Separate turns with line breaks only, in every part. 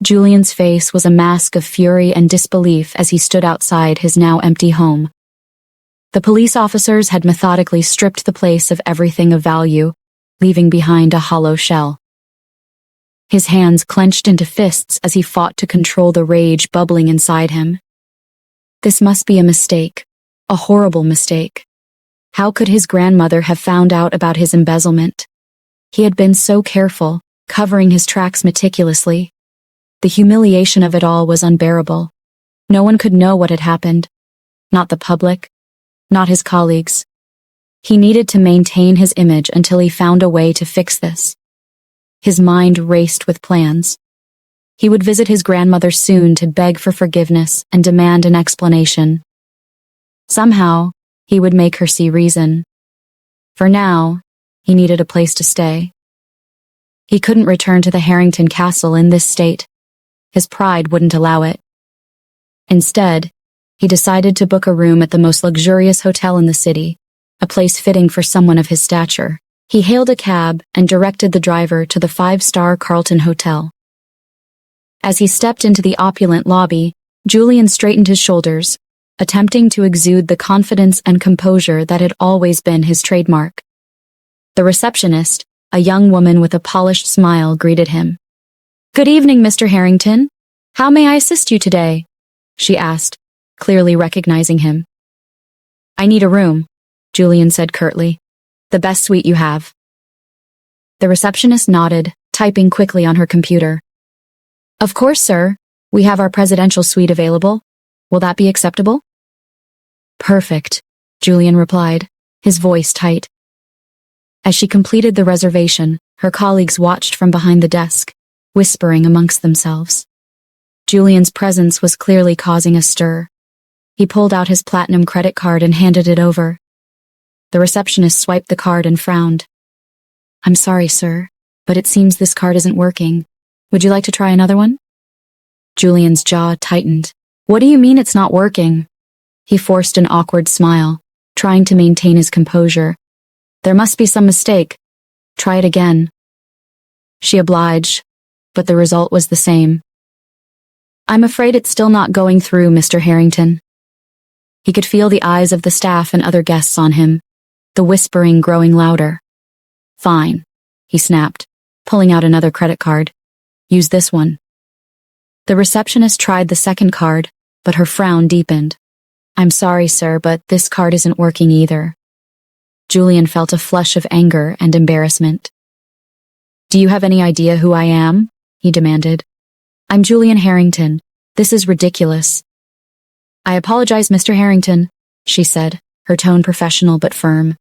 Julian's face was a mask of fury and disbelief as he stood outside his now empty home. The police officers had methodically stripped the place of everything of value, leaving behind a hollow shell. His hands clenched into fists as he fought to control the rage bubbling inside him. This must be a mistake, a horrible mistake. How could his grandmother have found out about his embezzlement? He had been so careful, covering his tracks meticulously. The humiliation of it all was unbearable. No one could know what had happened. Not the public, not his colleagues. He needed to maintain his image until he found a way to fix this. His mind raced with plans. He would visit his grandmother soon to beg for forgiveness and demand an explanation. Somehow, he would make her see reason. For now, he needed a place to stay. He couldn't return to the Harrington Castle in this state. His pride wouldn't allow it. Instead, he decided to book a room at the most luxurious hotel in the city, a place fitting for someone of his stature. He hailed a cab and directed the driver to the 5-star Carlton Hotel. As he stepped into the opulent lobby, Julian straightened his shoulders, attempting to exude the confidence and composure that had always been his trademark. The receptionist, a young woman with a polished smile, greeted him. "Good evening, Mr. Harrington. How may I assist you today?" she asked, clearly recognizing him. "I need a room," Julian said curtly. "The best suite you have." The receptionist nodded, typing quickly on her computer. "Of course, sir. We have our presidential suite available. Will that be acceptable?" "Perfect," Julian replied, his voice tight. As she completed the reservation, her colleagues watched from behind the desk, whispering amongst themselves. Julian's presence was clearly causing a stir. He pulled out his platinum credit card and handed it over. The receptionist swiped the card and frowned. "I'm sorry, sir, but it seems this card isn't working. Would you like to try another one?" Julian's jaw tightened. "What do you mean it's not working?" He forced an awkward smile, trying to maintain his composure. "There must be some mistake. Try it again." She obliged, but the result was the same. "I'm afraid it's still not going through, Mr. Harrington." He could feel the eyes of the staff and other guests on him, the whispering growing louder. "Fine," he snapped, pulling out another credit card. "Use this one." The receptionist tried the second card, but her frown deepened. "I'm sorry, sir, but this card isn't working either." Julian felt a flush of anger and embarrassment. "Do you have any idea who I am?" he demanded. "I'm Julian Harrington. This is ridiculous." "I apologize, Mr. Harrington," she said, her tone professional but firm.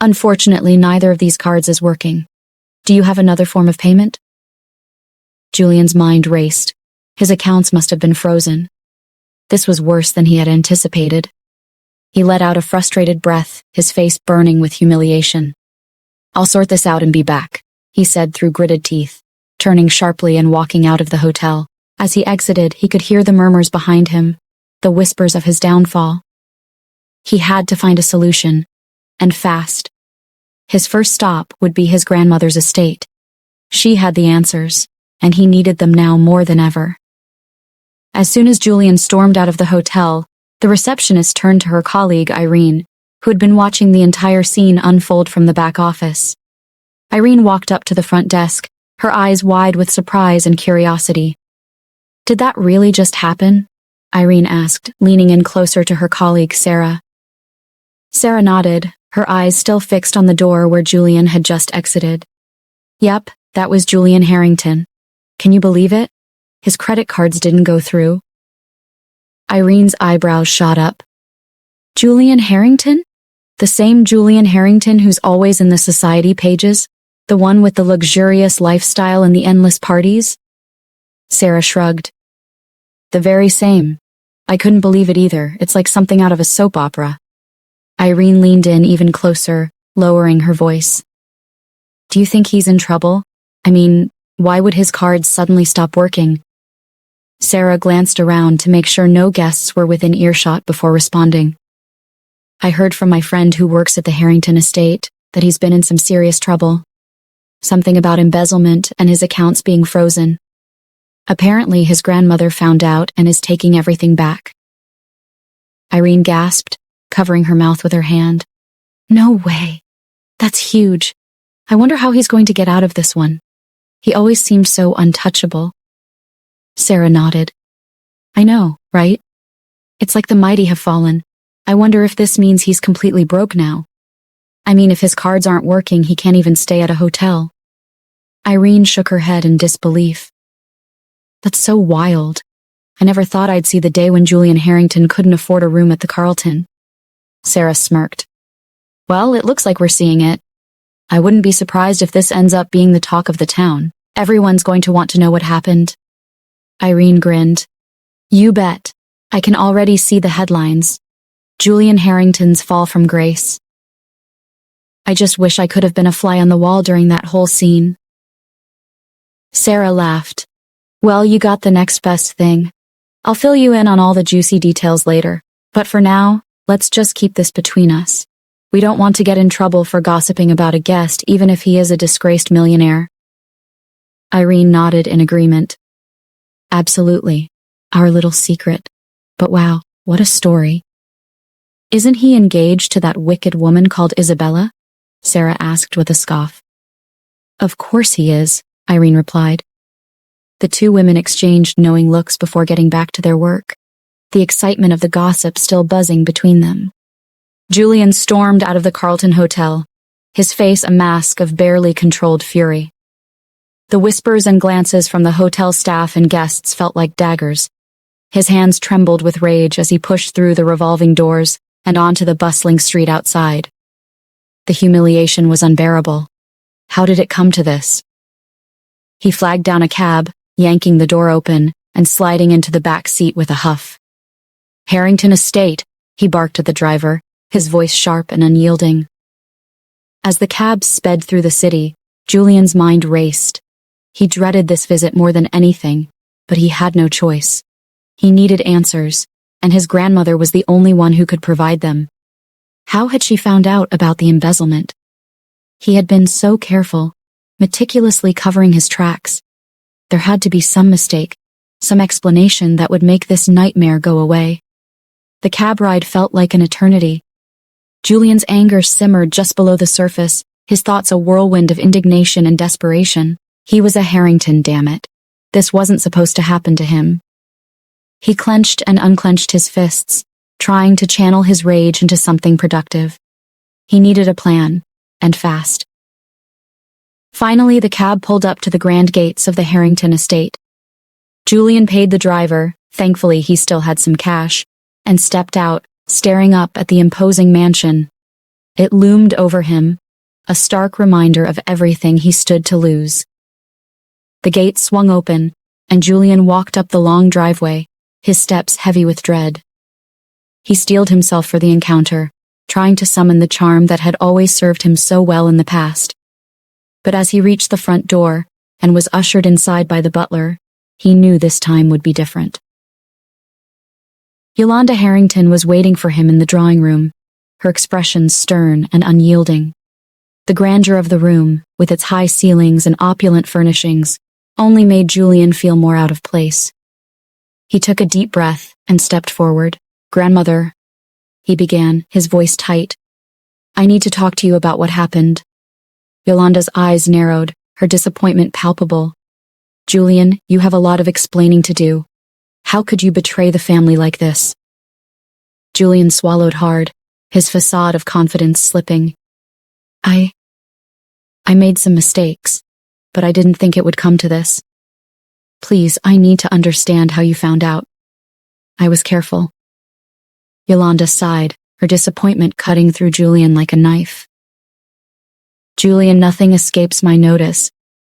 "Unfortunately, neither of these cards is working. Do you have another form of payment?" Julian's mind raced. His accounts must have been frozen. This was worse than he had anticipated. He let out a frustrated breath, his face burning with humiliation. "I'll sort this out and be back," he said through gritted teeth, turning sharply and walking out of the hotel. As he exited, he could hear the murmurs behind him, the whispers of his downfall. He had to find a solution, and fast. His first stop would be his grandmother's estate. She had the answers, and he needed them now more than ever. As soon as Julian stormed out of the hotel, the receptionist turned to her colleague, Irene, who had been watching the entire scene unfold from the back office. Irene walked up to the front desk, her eyes wide with surprise and curiosity. "Did that really just happen?" Irene asked, leaning in closer to her colleague, Sarah. Sarah nodded, her eyes still fixed on the door where Julian had just exited. "Yep, that was Julian Harrington. Can you believe it? His credit cards didn't go through." Irene's eyebrows shot up. "Julian Harrington? The same Julian Harrington who's always in the society pages? The one with the luxurious lifestyle and the endless parties?" Sarah shrugged. "The very same. I couldn't believe it either. It's like something out of a soap opera." Irene leaned in even closer, lowering her voice. "Do you think he's in trouble? I mean, why would his cards suddenly stop working?" Sarah glanced around to make sure no guests were within earshot before responding. "I heard from my friend who works at the Harrington estate that he's been in some serious trouble. Something about embezzlement and his accounts being frozen. Apparently, his grandmother found out and is taking everything back. Irene gasped, covering her mouth with her hand. No way. That's huge. I wonder how he's going to get out of this one. He always seemed so untouchable. Sarah nodded. I know, right? It's like the mighty have fallen. I wonder if this means he's completely broke now. I mean, if his cards aren't working, he can't even stay at a hotel. Irene shook her head in disbelief. That's so wild. I never thought I'd see the day when Julian Harrington couldn't afford a room at the Carlton. Sarah smirked. Well, it looks like we're seeing it. I wouldn't be surprised if this ends up being the talk of the town. Everyone's going to want to know what happened. Irene grinned. You bet. I can already see the headlines. Julian Harrington's fall from grace. I just wish I could have been a fly on the wall during that whole scene. Sarah laughed. Well, you got the next best thing. I'll fill you in on all the juicy details later, but for now, let's just keep this between us. We don't want to get in trouble for gossiping about a guest, even if he is a disgraced millionaire. Irene nodded in agreement. Absolutely. Our little secret. But wow, what a story. Isn't he engaged to that wicked woman called Isabella? Sarah asked with a scoff. Of course he is, Irene replied. The two women exchanged knowing looks before getting back to their work, the excitement of the gossip still buzzing between them. Julian stormed out of the Carlton Hotel, his face a mask of barely controlled fury. The whispers and glances from the hotel staff and guests felt like daggers. His hands trembled with rage as he pushed through the revolving doors and onto the bustling street outside. The humiliation was unbearable. How did it come to this? He flagged down a cab, yanking the door open and sliding into the back seat with a huff. Harrington Estate, he barked at the driver, his voice sharp and unyielding. As the cab sped through the city, Julian's mind raced. He dreaded this visit more than anything, but he had no choice. He needed answers, and his grandmother was the only one who could provide them. How had she found out about the embezzlement? He had been so careful, meticulously covering his tracks. There had to be some mistake, some explanation that would make this nightmare go away. The cab ride felt like an eternity. Julian's anger simmered just below the surface, his thoughts a whirlwind of indignation and desperation. He was a Harrington, damn it. This wasn't supposed to happen to him. He clenched and unclenched his fists, trying to channel his rage into something productive. He needed a plan, and fast. Finally, the cab pulled up to the grand gates of the Harrington estate. Julian paid the driver, thankfully he still had some cash, and stepped out, staring up at the imposing mansion. It loomed over him, a stark reminder of everything he stood to lose. The gate swung open, and Julian walked up the long driveway, his steps heavy with dread. He steeled himself for the encounter, trying to summon the charm that had always served him so well in the past. But as he reached the front door and was ushered inside by the butler, he knew this time would be different. Yolanda Harrington was waiting for him in the drawing room, her expression stern and unyielding. The grandeur of the room, with its high ceilings and opulent furnishings, only made Julian feel more out of place. He took a deep breath and stepped forward. Grandmother, he began, his voice tight. I need to talk to you about what happened. Yolanda's eyes narrowed, her disappointment palpable. Julian, you have a lot of explaining to do. How could you betray the family like this? Julian swallowed hard, his facade of confidence slipping. I made some mistakes, but I didn't think it would come to this. Please, I need to understand how you found out. I was careful. Yolanda sighed, her disappointment cutting through Julian like a knife. Julian, nothing escapes my notice.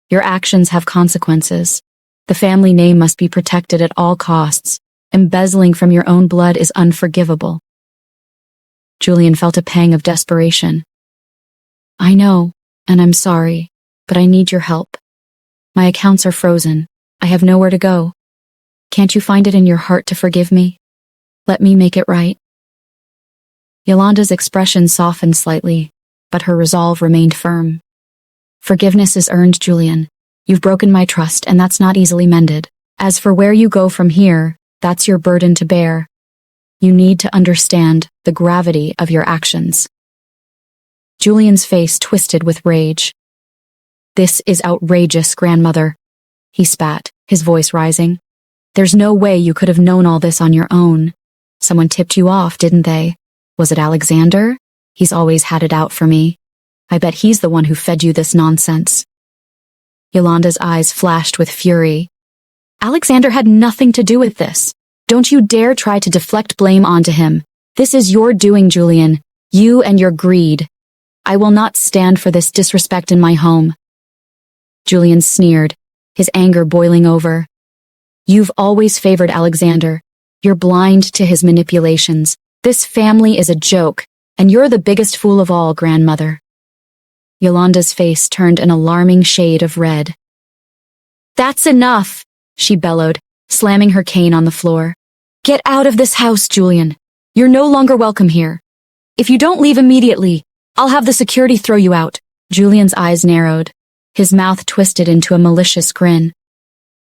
Your actions have consequences. The family name must be protected at all costs. Embezzling from your own blood is unforgivable. Julian felt a pang of desperation. I know, and I'm sorry, but I need your help. My accounts are frozen. I have nowhere to go. Can't you find it in your heart to forgive me? Let me make it right. Yolanda's expression softened slightly, but her resolve remained firm. Forgiveness is earned, Julian. You've broken my trust, and that's not easily mended. As for where you go from here, that's your burden to bear. You need to understand the gravity of your actions. Julian's face twisted with rage. This is outrageous, grandmother, he spat, his voice rising. There's no way you could have known all this on your own. Someone tipped you off, didn't they? Was it Alexander? He's always had it out for me. I bet he's the one who fed you this nonsense. Yolanda's eyes flashed with fury. Alexander had nothing to do with this. Don't you dare try to deflect blame onto him. This is your doing, Julian. You and your greed. I will not stand for this disrespect in my home. Julian sneered, his anger boiling over. You've always favored Alexander. You're blind to his manipulations. This family is a joke, and you're the biggest fool of all, grandmother. Yolanda's face turned an alarming shade of red. That's enough, she bellowed, slamming her cane on the floor. Get out of this house, Julian. You're no longer welcome here. If you don't leave immediately, I'll have the security throw you out. Julian's eyes narrowed, his mouth twisted into a malicious grin.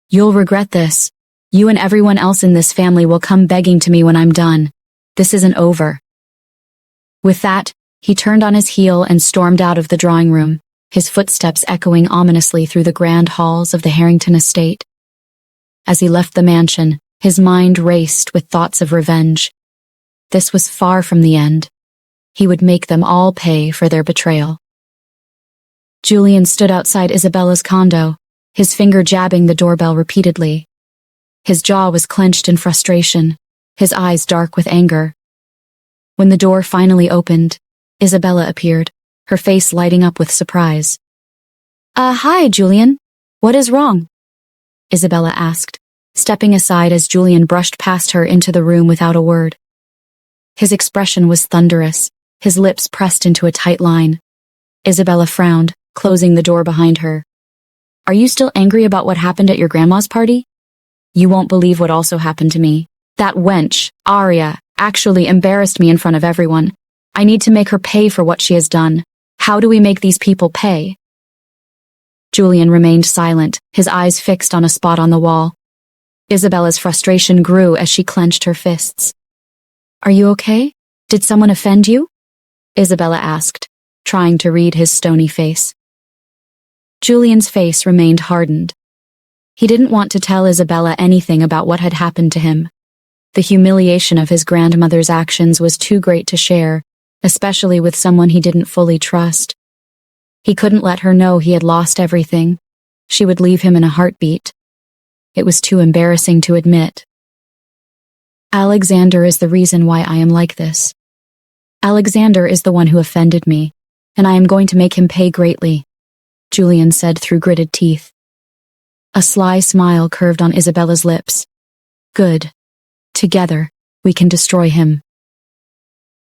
You'll regret this. You and everyone else in this family will come begging to me when I'm done. This isn't over. With that, he turned on his heel and stormed out of the drawing room, his footsteps echoing ominously through the grand halls of the Harrington estate. As he left the mansion, his mind raced with thoughts of revenge. This was far from the end. He would make them all pay for their betrayal. Julian stood outside Isabella's condo, his finger jabbing the doorbell repeatedly. His jaw was clenched in frustration, his eyes dark with anger. When the door finally opened, Isabella appeared, her face lighting up with surprise. Hi, Julian. What is wrong? Isabella asked, stepping aside as Julian brushed past her into the room without a word. His expression was thunderous, his lips pressed into a tight line. Isabella frowned, closing the door behind her. Are you still angry about what happened at your grandma's party? You won't believe what also happened to me. That wench, Aria, actually embarrassed me in front of everyone. I need to make her pay for what she has done. How do we make these people pay? Julian remained silent, his eyes fixed on a spot on the wall. Isabella's frustration grew as she clenched her fists. Are you okay? Did someone offend you? Isabella asked, trying to read his stony face. Julian's face remained hardened. He didn't want to tell Isabella anything about what had happened to him. The humiliation of his grandmother's actions was too great to share, especially with someone he didn't fully trust. He couldn't let her know he had lost everything. She would leave him in a heartbeat. It was too embarrassing to admit. Alexander is the reason why I am like this. Alexander is the one who offended me, and I am going to make him pay greatly, Julian said through gritted teeth. A sly smile curved on Isabella's lips. Good. Together, we can destroy him.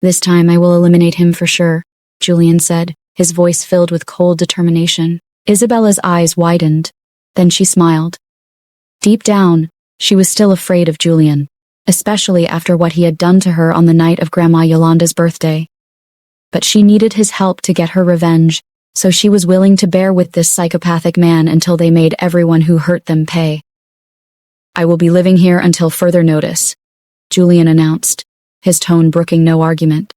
This time I will eliminate him for sure, Julian said, his voice filled with cold determination. Isabella's eyes widened. Then she smiled. Deep down, she was still afraid of Julian, especially after what he had done to her on the night of Grandma Yolanda's birthday. But she needed his help to get her revenge, so she was willing to bear with this psychopathic man until they made everyone who hurt them pay. I will be living here until further notice, Julian announced, his tone brooking no argument.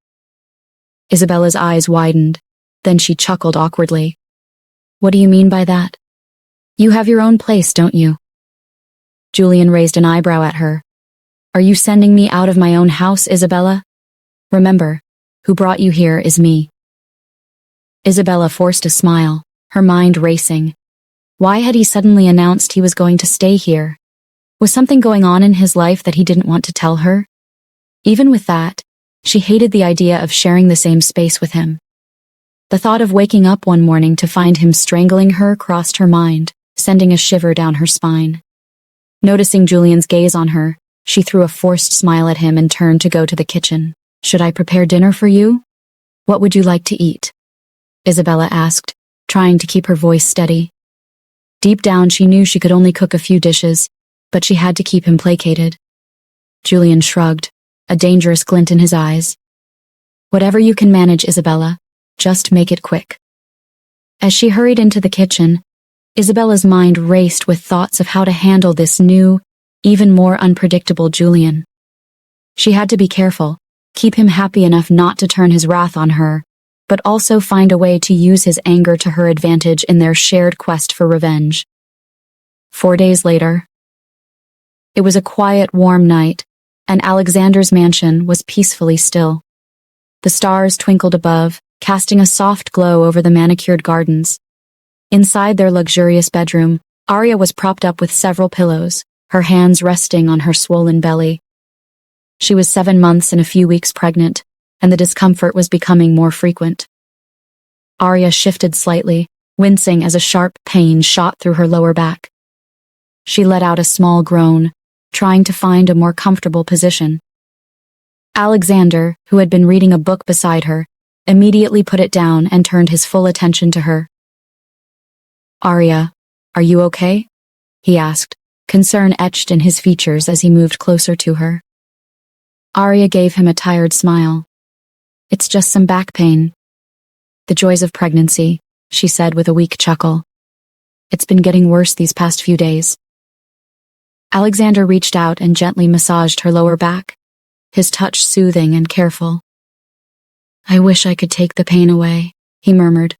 Isabella's eyes widened, then she chuckled awkwardly. What do you mean by that? You have your own place, don't you? Julian raised an eyebrow at her. Are you sending me out of my own house, Isabella? Remember, who brought you here is me. Isabella forced a smile, her mind racing. Why had he suddenly announced he was going to stay here? Was something going on in his life that he didn't want to tell her? Even with that, she hated the idea of sharing the same space with him. The thought of waking up one morning to find him strangling her crossed her mind, sending a shiver down her spine. Noticing Julian's gaze on her, she threw a forced smile at him and turned to go to the kitchen. Should I prepare dinner for you? What would you like to eat? Isabella asked, trying to keep her voice steady. Deep down, she knew she could only cook a few dishes, but she had to keep him placated. Julian shrugged, a dangerous glint in his eyes. Whatever you can manage, Isabella. Just make it quick. As she hurried into the kitchen, Isabella's mind raced with thoughts of how to handle this new, even more unpredictable Julian. She had to be careful, keep him happy enough not to turn his wrath on her, but also find a way to use his anger to her advantage in their shared quest for revenge. 4 days later. It was a quiet, warm night, and Alexander's mansion was peacefully still. The stars twinkled above, casting a soft glow over the manicured gardens. Inside their luxurious bedroom, Arya was propped up with several pillows, her hands resting on her swollen belly. She was 7 months and a few weeks pregnant, and the discomfort was becoming more frequent. Arya shifted slightly, wincing as a sharp pain shot through her lower back. She let out a small groan, trying to find a more comfortable position. Alexander, who had been reading a book beside her, immediately put it down and turned his full attention to her. "Arya, are you okay?" he asked, concern etched in his features as he moved closer to her. Arya gave him a tired smile. "It's just some back pain." "The joys of pregnancy," she said with a weak chuckle. "It's been getting worse these past few days." Alexander reached out and gently massaged her lower back, his touch soothing and careful. "I wish I could take the pain away," he murmured,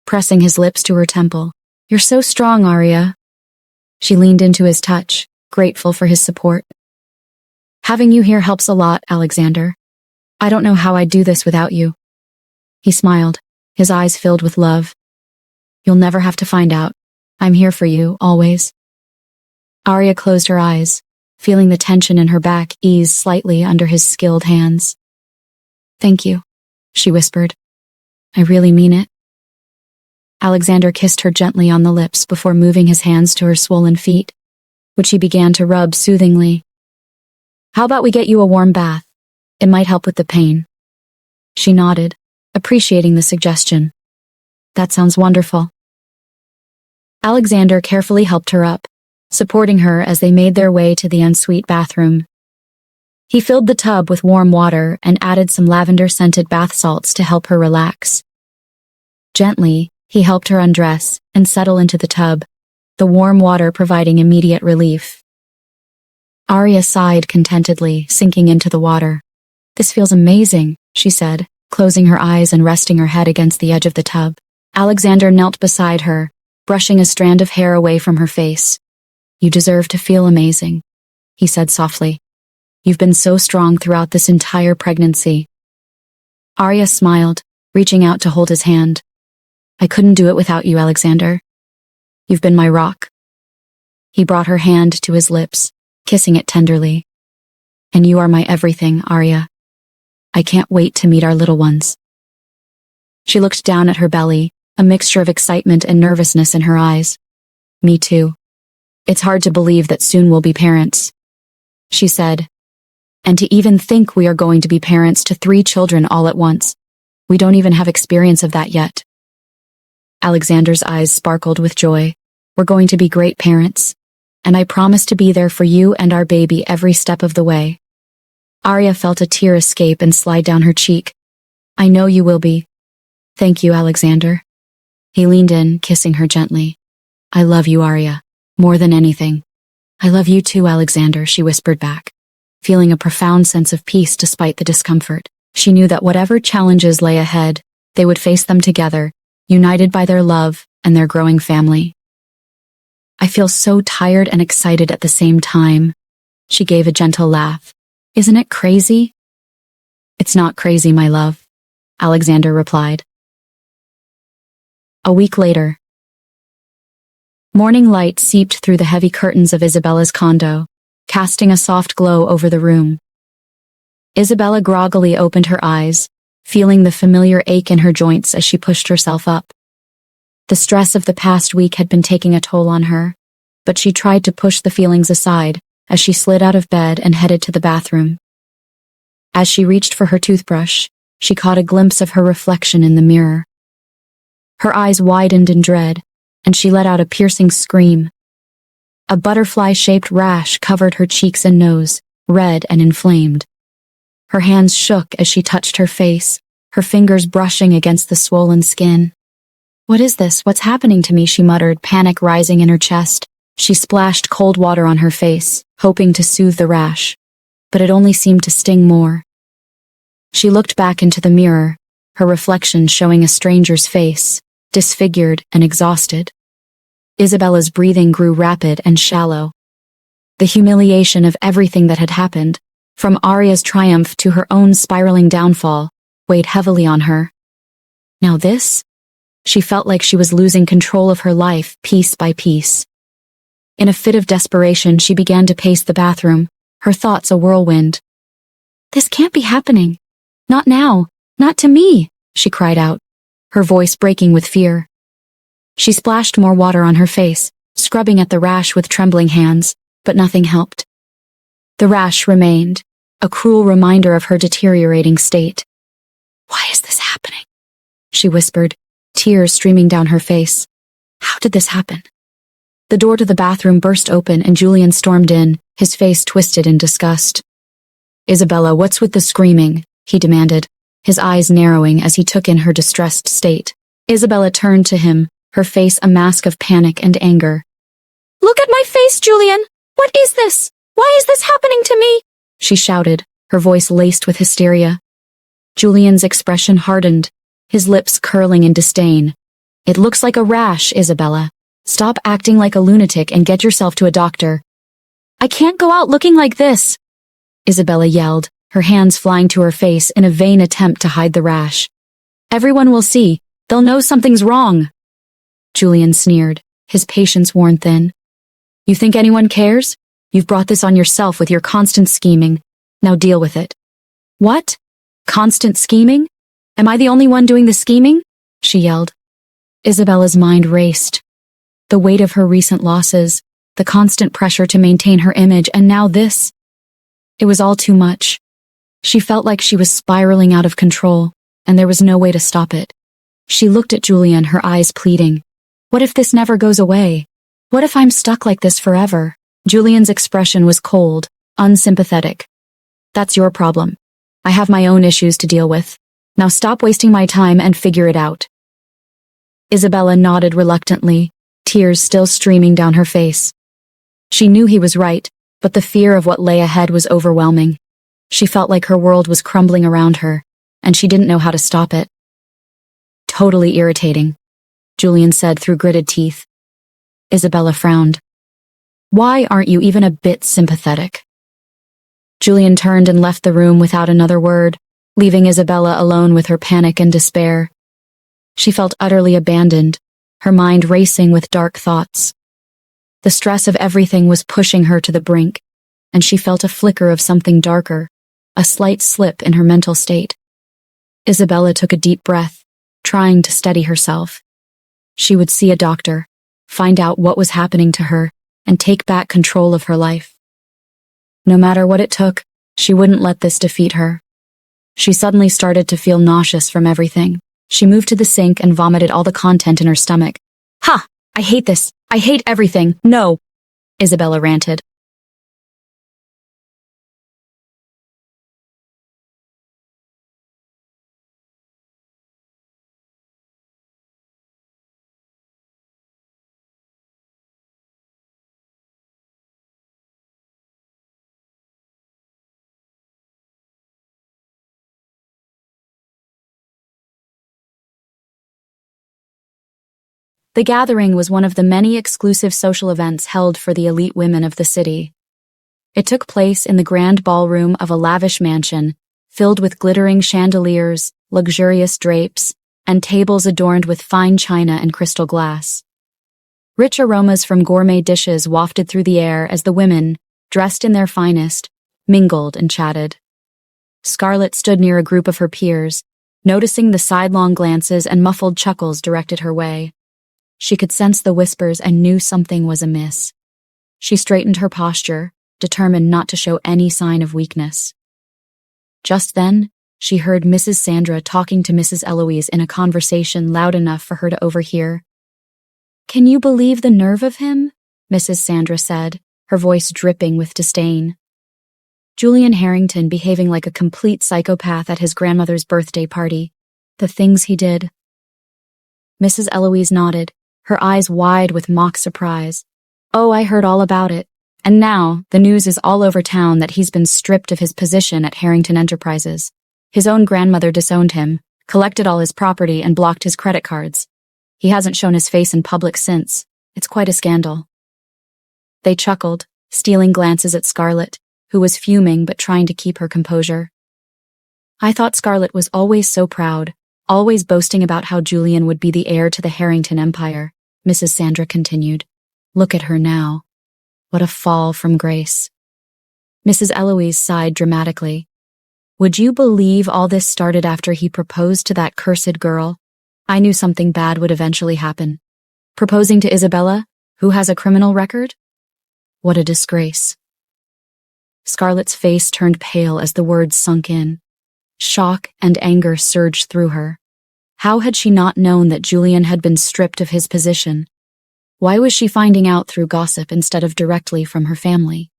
pressing his lips to her temple. "You're so strong, Arya." She leaned into his touch, grateful for his support. "Having you here helps a lot, Alexander. I don't know how I'd do this without you." He smiled, his eyes filled with love. "You'll never have to find out. I'm here for you, always." Arya closed her eyes, feeling the tension in her back ease slightly under his skilled hands. "Thank you," she whispered. "I really mean it." Alexander kissed her gently on the lips before moving his hands to her swollen feet, which he began to rub soothingly. "How about we get you a warm bath? It might help with the pain." She nodded, appreciating the suggestion. "That sounds wonderful." Alexander carefully helped her up, supporting her as they made their way to the ensuite bathroom. He filled the tub with warm water and added some lavender-scented bath salts to help her relax. Gently, he helped her undress and settle into the tub, the warm water providing immediate relief. Arya sighed contentedly, sinking into the water. "This feels amazing," she said, closing her eyes and resting her head against the edge of the tub. Alexander knelt beside her, brushing a strand of hair away from her face. "You deserve to feel amazing," he said softly. "You've been so strong throughout this entire pregnancy." Arya smiled, reaching out to hold his hand. "I couldn't do it without you, Alexander. You've been my rock." He brought her hand to his lips, kissing it tenderly. "And you are my everything, Arya. I can't wait to meet our little ones." She looked down at her belly, a mixture of excitement and nervousness in her eyes. "Me too. It's hard to believe that soon we'll be parents," she said. "And to even think we are going to be parents to 3 children all at once. We don't even have experience of that yet." Alexander's eyes sparkled with joy. "We're going to be great parents, and I promise to be there for you and our baby every step of the way." Arya felt a tear escape and slide down her cheek. "I know you will be." "Thank you, Alexander." He leaned in, kissing her gently. "I love you, Arya, more than anything." "I love you too, Alexander," she whispered back, feeling a profound sense of peace despite the discomfort. She knew that whatever challenges lay ahead, they would face them together, united by their love and their growing family. "I feel so tired and excited at the same time," she gave a gentle laugh. "Isn't it crazy?" "It's not crazy, my love," Alexander replied. A week later. Morning light seeped through the heavy curtains of Isabella's condo, casting a soft glow over the room. Isabella groggily opened her eyes, feeling the familiar ache in her joints as she pushed herself up. The stress of the past week had been taking a toll on her, but she tried to push the feelings aside as she slid out of bed and headed to the bathroom. As she reached for her toothbrush, she caught a glimpse of her reflection in the mirror. Her eyes widened in dread, and she let out a piercing scream. A butterfly-shaped rash covered her cheeks and nose, red and inflamed. Her hands shook as she touched her face, her fingers brushing against the swollen skin. "What is this? What's happening to me?" she muttered, panic rising in her chest. She splashed cold water on her face, hoping to soothe the rash, but it only seemed to sting more. She looked back into the mirror, her reflection showing a stranger's face, disfigured and exhausted. Isabella's breathing grew rapid and shallow. The humiliation of everything that had happened, from Arya's triumph to her own spiraling downfall, weighed heavily on her. Now this? She felt like she was losing control of her life piece by piece. In a fit of desperation, she began to pace the bathroom, her thoughts a whirlwind. "This can't be happening. Not now. Not to me," she cried out, her voice breaking with fear. She splashed more water on her face, scrubbing at the rash with trembling hands, but nothing helped. The rash remained, a cruel reminder of her deteriorating state. "Why is this happening?" she whispered, tears streaming down her face. "How did this happen?" The door to the bathroom burst open and Julian stormed in, his face twisted in disgust. "Isabella, what's with the screaming?" he demanded, his eyes narrowing as he took in her distressed state. Isabella turned to him, her face a mask of panic and anger. "Look at my face, Julian! What is this? Why is this happening to me?" she shouted, her voice laced with hysteria. Julian's expression hardened, his lips curling in disdain. "It looks like a rash, Isabella. Stop acting like a lunatic and get yourself to a doctor." "I can't go out looking like this," Isabella yelled, her hands flying to her face in a vain attempt to hide the rash. "Everyone will see. They'll know something's wrong." Julian sneered, his patience worn thin. "You think anyone cares? You've brought this on yourself with your constant scheming. Now deal with it." "What? Constant scheming? Am I the only one doing the scheming?" she yelled. Isabella's mind raced. The weight of her recent losses, the constant pressure to maintain her image, and now this. It was all too much. She felt like she was spiraling out of control, and there was no way to stop it. She looked at Julian, her eyes pleading. "What if this never goes away? What if I'm stuck like this forever?" Julian's expression was cold, unsympathetic. "That's your problem. I have my own issues to deal with. Now stop wasting my time and figure it out." Isabella nodded reluctantly, tears still streaming down her face. She knew he was right, but the fear of what lay ahead was overwhelming. She felt like her world was crumbling around her, and she didn't know how to stop it. "Totally irritating," Julian said through gritted teeth. Isabella frowned. "Why aren't you even a bit sympathetic?" Julian turned and left the room without another word, leaving Isabella alone with her panic and despair. She felt utterly abandoned, her mind racing with dark thoughts. The stress of everything was pushing her to the brink, and she felt a flicker of something darker, a slight slip in her mental state. Isabella took a deep breath, trying to steady herself. She would see a doctor, find out what was happening to her, and take back control of her life. No matter what it took, she wouldn't let this defeat her. She suddenly started to feel nauseous from everything. She moved to the sink and vomited all the content in her stomach. "Ha! I hate this! I hate everything! No!" Isabella ranted. The gathering was one of the many exclusive social events held for the elite women of the city. It took place in the grand ballroom of a lavish mansion, filled with glittering chandeliers, luxurious drapes, and tables adorned with fine china and crystal glass. Rich aromas from gourmet dishes wafted through the air as the women, dressed in their finest, mingled and chatted. Scarlett stood near a group of her peers, noticing the sidelong glances and muffled chuckles directed her way. She could sense the whispers and knew something was amiss. She straightened her posture, determined not to show any sign of weakness. Just then, she heard Mrs. Sandra talking to Mrs. Eloise in a conversation loud enough for her to overhear. "Can you believe the nerve of him?" Mrs. Sandra said, her voice dripping with disdain. Julian Harrington behaving like a complete psychopath at his grandmother's birthday party. The things he did. Mrs. Eloise nodded, her eyes wide with mock surprise. Oh, I heard all about it. And now, the news is all over town that he's been stripped of his position at Harrington Enterprises. His own grandmother disowned him, collected all his property, and blocked his credit cards. He hasn't shown his face in public since. It's quite a scandal. They chuckled, stealing glances at Scarlett, who was fuming but trying to keep her composure. I thought Scarlett was always so proud, always boasting about how Julian would be the heir to the Harrington Empire, Mrs. Sandra continued. Look at her now. What a fall from grace. Mrs. Eloise sighed dramatically. Would you believe all this started after he proposed to that cursed girl? I knew something bad would eventually happen. Proposing to Isabella, who has a criminal record? What a disgrace. Scarlett's face turned pale as the words sunk in. Shock and anger surged through her. How had she not known that Julian had been stripped of his position? Why was she finding out through gossip instead of directly from her family?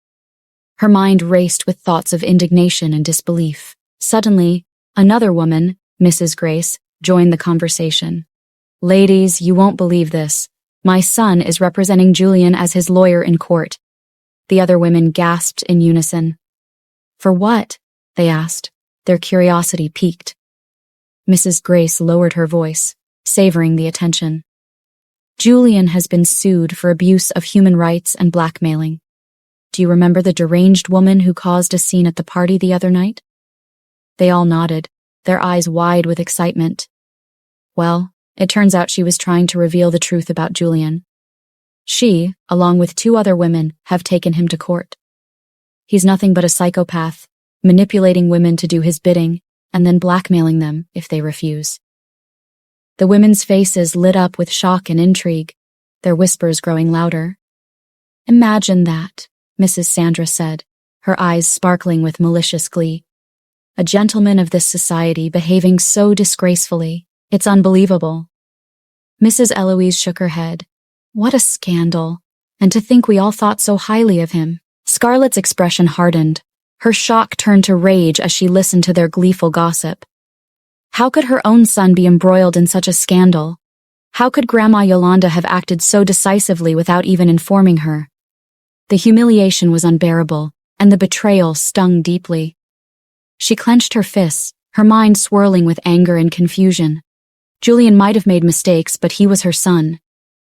Her mind raced with thoughts of indignation and disbelief. Suddenly, another woman, Mrs. Grace, joined the conversation. Ladies, you won't believe this. My son is representing Julian as his lawyer in court. The other women gasped in unison. For what? They asked, their curiosity piqued. Mrs. Grace lowered her voice, savoring the attention. Julian has been sued for abuse of human rights and blackmailing. Do you remember the deranged woman who caused a scene at the party the other night? They all nodded, their eyes wide with excitement. Well, it turns out she was trying to reveal the truth about Julian. She, along with 2 other women, have taken him to court. He's nothing but a psychopath, manipulating women to do his bidding, and then blackmailing them if they refuse. The women's faces lit up with shock and intrigue, their whispers growing louder. Imagine that, Mrs. Sandra said, her eyes sparkling with malicious glee. A gentleman of this society behaving so disgracefully. It's unbelievable. Mrs. Eloise shook her head. What a scandal. And to think we all thought so highly of him. Scarlett's expression hardened. Her shock turned to rage as she listened to their gleeful gossip. How could her own son be embroiled in such a scandal? How could Grandma Yolanda have acted so decisively without even informing her? The humiliation was unbearable, and the betrayal stung deeply. She clenched her fists, her mind swirling with anger and confusion. Julian might have made mistakes, but he was her son.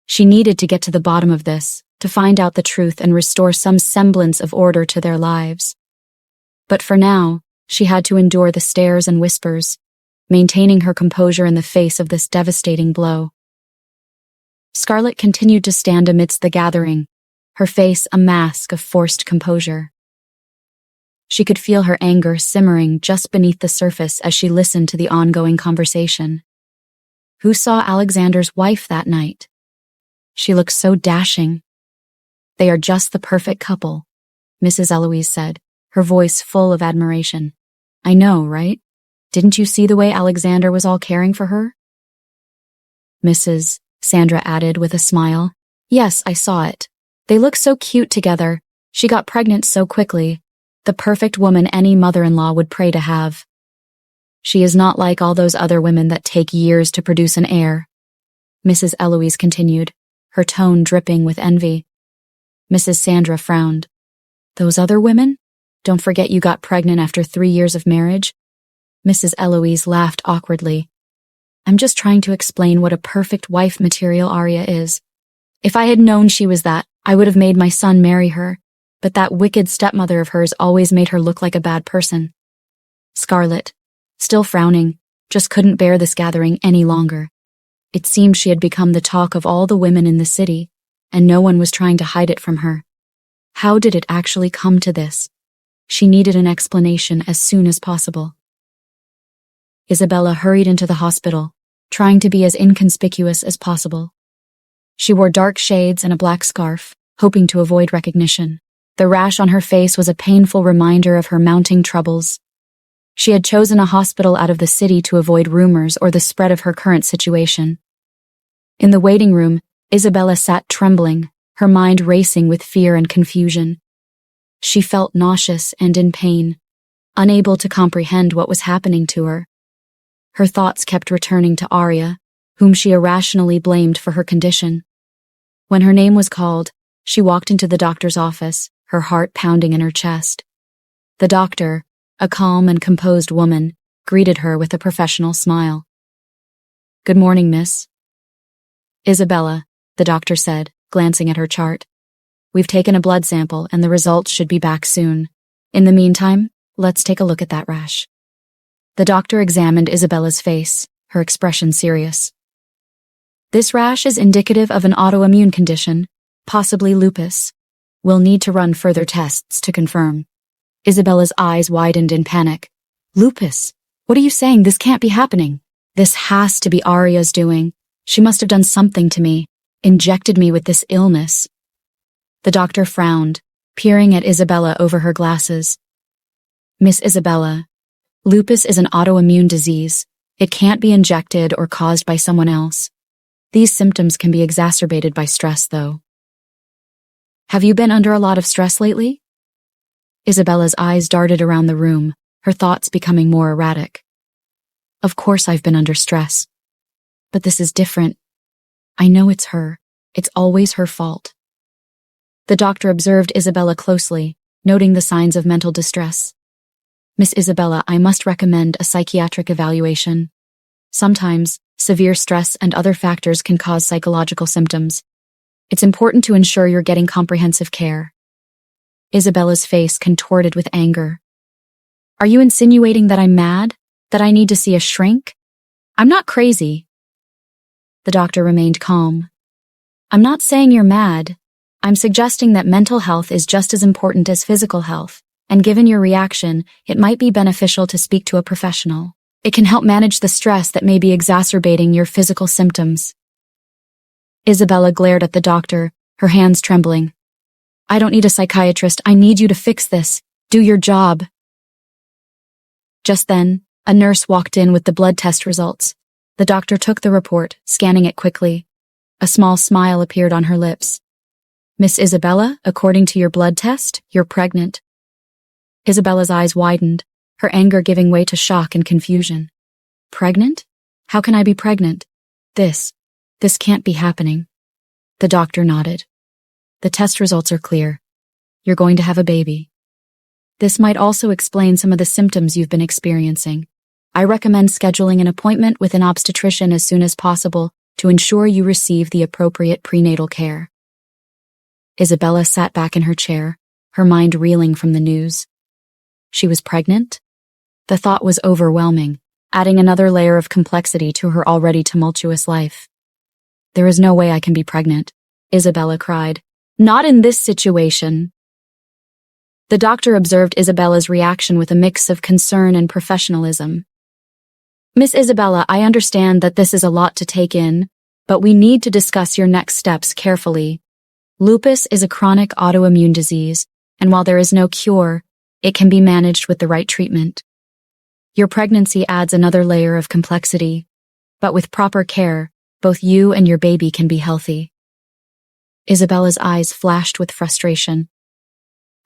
She needed to get to the bottom of this, to find out the truth and restore some semblance of order to their lives. But for now, she had to endure the stares and whispers, maintaining her composure in the face of this devastating blow. Scarlett continued to stand amidst the gathering, her face a mask of forced composure. She could feel her anger simmering just beneath the surface as she listened to the ongoing conversation. Who saw Alexander's wife that night? She looked so dashing. They are just the perfect couple, Mrs. Eloise said, her voice full of admiration. I know, right? Didn't you see the way Alexander was all caring for her? Mrs. Sandra added with a smile. Yes, I saw it. They look so cute together. She got pregnant so quickly. The perfect woman any mother-in-law would pray to have. She is not like all those other women that take years to produce an heir, Mrs. Eloise continued, her tone dripping with envy. Mrs. Sandra frowned. Those other women? Don't forget you got pregnant after 3 years of marriage. Mrs. Eloise laughed awkwardly. I'm just trying to explain what a perfect wife material Arya is. If I had known she was that, I would have made my son marry her, but that wicked stepmother of hers always made her look like a bad person. Scarlett, still frowning, just couldn't bear this gathering any longer. It seemed she had become the talk of all the women in the city, and no one was trying to hide it from her. How did it actually come to this? She needed an explanation as soon as possible. Isabella hurried into the hospital, trying to be as inconspicuous as possible. She wore dark shades and a black scarf, hoping to avoid recognition. The rash on her face was a painful reminder of her mounting troubles. She had chosen a hospital out of the city to avoid rumors or the spread of her current situation. In the waiting room, Isabella sat trembling, her mind racing with fear and confusion. She felt nauseous and in pain, unable to comprehend what was happening to her. Her thoughts kept returning to Arya, whom she irrationally blamed for her condition. When her name was called, she walked into the doctor's office, her heart pounding in her chest. The doctor, a calm and composed woman, greeted her with a professional smile. "Good morning, miss." "Isabella," the doctor said, glancing at her chart. "We've taken a blood sample and the results should be back soon. In the meantime, let's take a look at that rash." The doctor examined Isabella's face, her expression serious. "This rash is indicative of an autoimmune condition, possibly lupus. We'll need to run further tests to confirm." Isabella's eyes widened in panic. "Lupus? What are you saying? This can't be happening. This has to be Aria's doing. She must have done something to me, injected me with this illness." The doctor frowned, peering at Isabella over her glasses. "Miss Isabella, lupus is an autoimmune disease. It can't be injected or caused by someone else. These symptoms can be exacerbated by stress, though." "Have you been under a lot of stress lately?" Isabella's eyes darted around the room, her thoughts becoming more erratic. "Of course I've been under stress. But this is different. I know it's her. It's always her fault." The doctor observed Isabella closely, noting the signs of mental distress. "Miss Isabella, I must recommend a psychiatric evaluation. Sometimes, severe stress and other factors can cause psychological symptoms. It's important to ensure you're getting comprehensive care." Isabella's face contorted with anger. "Are you insinuating that I'm mad? That I need to see a shrink? I'm not crazy." The doctor remained calm. "I'm not saying you're mad. I'm suggesting that mental health is just as important as physical health, and given your reaction, it might be beneficial to speak to a professional. It can help manage the stress that may be exacerbating your physical symptoms." Isabella glared at the doctor, her hands trembling. "I don't need a psychiatrist. I need you to fix this. Do your job." Just then, a nurse walked in with the blood test results. The doctor took the report, scanning it quickly. A small smile appeared on her lips. "Miss Isabella, according to your blood test, you're pregnant." Isabella's eyes widened, her anger giving way to shock and confusion. "Pregnant? How can I be pregnant? This can't be happening." The doctor nodded. "The test results are clear. You're going to have a baby. This might also explain some of the symptoms you've been experiencing. I recommend scheduling an appointment with an obstetrician as soon as possible to ensure you receive the appropriate prenatal care." Isabella sat back in her chair, her mind reeling from the news. She was pregnant? The thought was overwhelming, adding another layer of complexity to her already tumultuous life. "There is no way I can be pregnant," Isabella cried. "Not in this situation." The doctor observed Isabella's reaction with a mix of concern and professionalism. "Miss Isabella, I understand that this is a lot to take in, but we need to discuss your next steps carefully. Lupus is a chronic autoimmune disease, and while there is no cure, it can be managed with the right treatment. Your pregnancy adds another layer of complexity, but with proper care, both you and your baby can be healthy." Isabella's eyes flashed with frustration.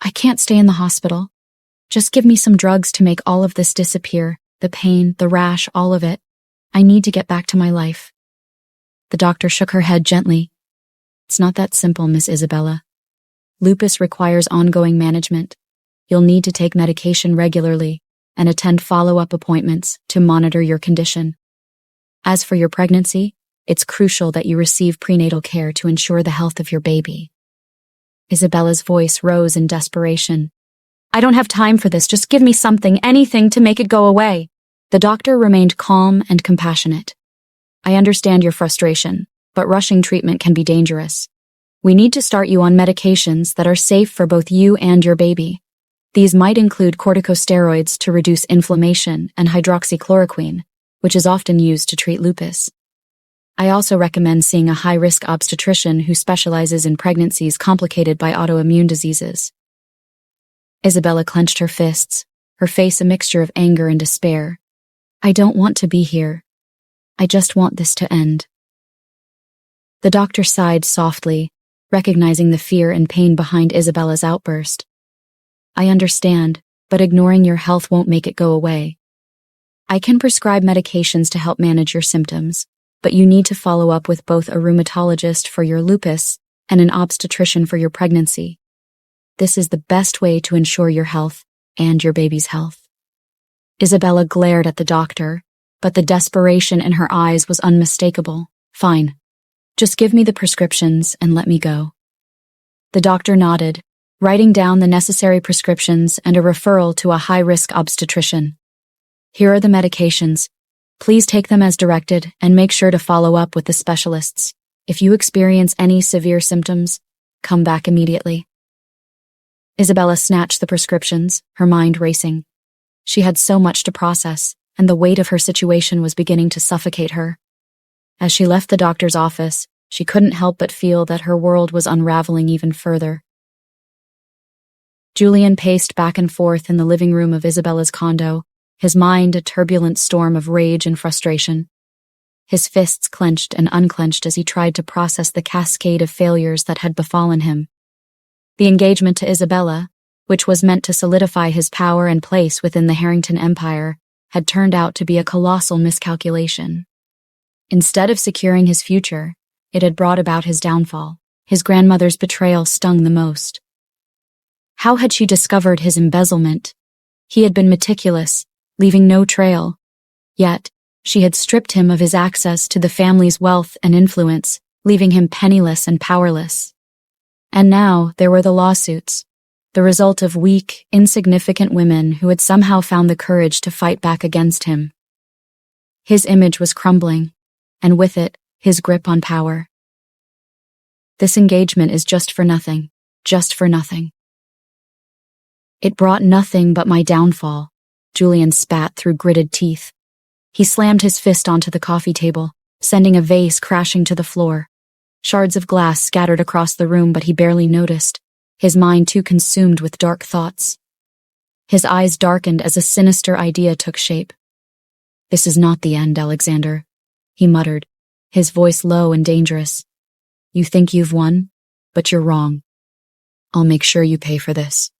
"I can't stay in the hospital. Just give me some drugs to make all of this disappear, the pain, the rash, all of it. I need to get back to my life." The doctor shook her head gently. "It's not that simple, Miss Isabella. Lupus requires ongoing management. You'll need to take medication regularly and attend follow-up appointments to monitor your condition. As for your pregnancy, it's crucial that you receive prenatal care to ensure the health of your baby." Isabella's voice rose in desperation. "I don't have time for this. Just give me something, anything to make it go away." The doctor remained calm and compassionate. "I understand your frustration, but rushing treatment can be dangerous. We need to start you on medications that are safe for both you and your baby. These might include corticosteroids to reduce inflammation and hydroxychloroquine, which is often used to treat lupus. I also recommend seeing a high-risk obstetrician who specializes in pregnancies complicated by autoimmune diseases." Isabella clenched her fists, her face a mixture of anger and despair. "I don't want to be here. I just want this to end." The doctor sighed softly, recognizing the fear and pain behind Isabella's outburst. "I understand, but ignoring your health won't make it go away. I can prescribe medications to help manage your symptoms, but you need to follow up with both a rheumatologist for your lupus and an obstetrician for your pregnancy. This is the best way to ensure your health and your baby's health." Isabella glared at the doctor, but the desperation in her eyes was unmistakable. "Fine. Just give me the prescriptions and let me go." The doctor nodded, writing down the necessary prescriptions and a referral to a high-risk obstetrician. "Here are the medications. Please take them as directed and make sure to follow up with the specialists. If you experience any severe symptoms, come back immediately." Isabella snatched the prescriptions, her mind racing. She had so much to process, and the weight of her situation was beginning to suffocate her. As she left the doctor's office, she couldn't help but feel that her world was unraveling even further. Julian paced back and forth in the living room of Isabella's condo, his mind a turbulent storm of rage and frustration. His fists clenched and unclenched as he tried to process the cascade of failures that had befallen him. The engagement to Isabella, which was meant to solidify his power and place within the Harrington Empire, had turned out to be a colossal miscalculation. Instead of securing his future, it had brought about his downfall. His grandmother's betrayal stung the most. How had she discovered his embezzlement? He had been meticulous, leaving no trail. Yet, she had stripped him of his access to the family's wealth and influence, leaving him penniless and powerless. And now there were the lawsuits, the result of weak, insignificant women who had somehow found the courage to fight back against him. His image was crumbling, and with it, his grip on power. This engagement is just for nothing, just for nothing. It brought nothing but my downfall, Julian spat through gritted teeth. He slammed his fist onto the coffee table, sending a vase crashing to the floor. Shards of glass scattered across the room, but he barely noticed, his mind too consumed with dark thoughts. His eyes darkened as a sinister idea took shape. "This is not the end, Alexander," he muttered, his voice low and dangerous. "You think you've won, but you're wrong. I'll make sure you pay for this."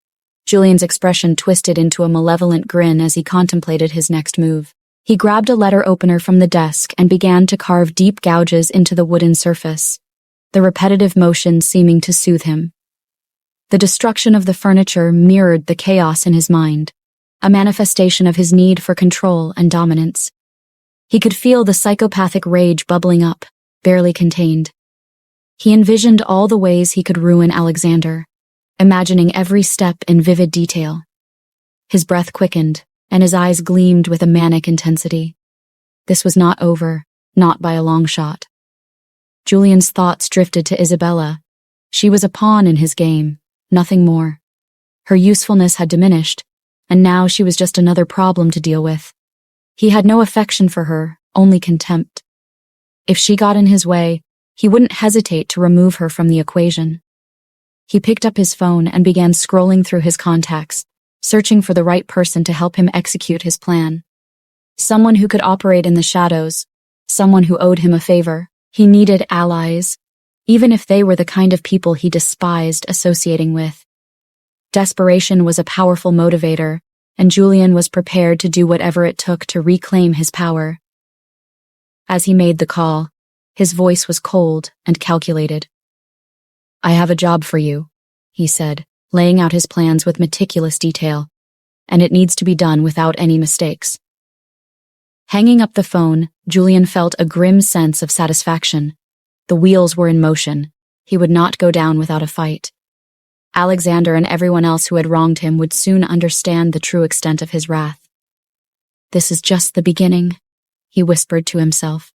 Julian's expression twisted into a malevolent grin as he contemplated his next move. He grabbed a letter opener from the desk and began to carve deep gouges into the wooden surface, the repetitive motion seeming to soothe him. The destruction of the furniture mirrored the chaos in his mind, a manifestation of his need for control and dominance. He could feel the psychopathic rage bubbling up, barely contained. He envisioned all the ways he could ruin Alexander, imagining every step in vivid detail. His breath quickened, and his eyes gleamed with a manic intensity. This was not over, not by a long shot. Julian's thoughts drifted to Isabella. She was a pawn in his game, nothing more. Her usefulness had diminished, and now she was just another problem to deal with. He had no affection for her, only contempt. If she got in his way, he wouldn't hesitate to remove her from the equation. He picked up his phone and began scrolling through his contacts, searching for the right person to help him execute his plan. Someone who could operate in the shadows, someone who owed him a favor. He needed allies, even if they were the kind of people he despised associating with. Desperation was a powerful motivator, and Julian was prepared to do whatever it took to reclaim his power. As he made the call, his voice was cold and calculated. "I have a job for you," he said, laying out his plans with meticulous detail, "and it needs to be done without any mistakes." Hanging up the phone, Julian felt a grim sense of satisfaction. The wheels were in motion. He would not go down without a fight. Alexander and everyone else who had wronged him would soon understand the true extent of his wrath. "This is just the beginning," he whispered to himself,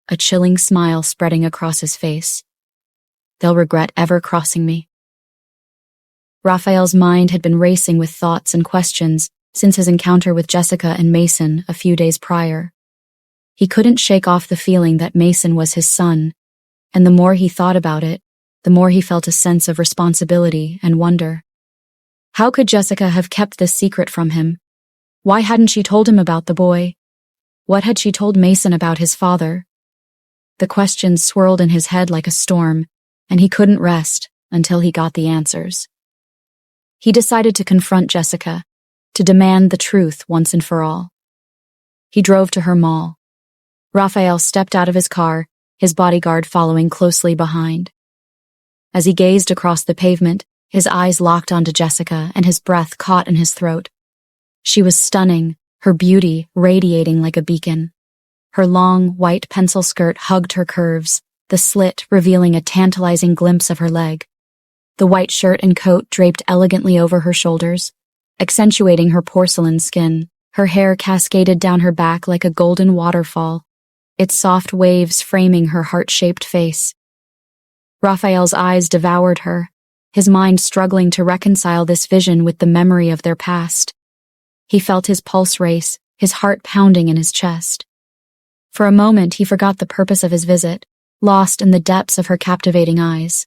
a chilling smile spreading across his face. "They'll regret ever crossing me." Raphael's mind had been racing with thoughts and questions since his encounter with Jessica and Mason a few days prior. He couldn't shake off the feeling that Mason was his son, and the more he thought about it, the more he felt a sense of responsibility and wonder. How could Jessica have kept this secret from him? Why hadn't she told him about the boy? What had she told Mason about his father? The questions swirled in his head like a storm, and he couldn't rest until he got the answers. He decided to confront Jessica, to demand the truth once and for all. He drove to her mall. Raphael stepped out of his car, his bodyguard following closely behind. As he gazed across the pavement, his eyes locked onto Jessica and his breath caught in his throat. She was stunning, her beauty radiating like a beacon. Her long, white pencil skirt hugged her curves, the slit revealing a tantalizing glimpse of her leg. The white shirt and coat draped elegantly over her shoulders, accentuating her porcelain skin. Her hair cascaded down her back like a golden waterfall, its soft waves framing her heart-shaped face. Raphael's eyes devoured her, his mind struggling to reconcile this vision with the memory of their past. He felt his pulse race, his heart pounding in his chest. For a moment, he forgot the purpose of his visit, lost in the depths of her captivating eyes.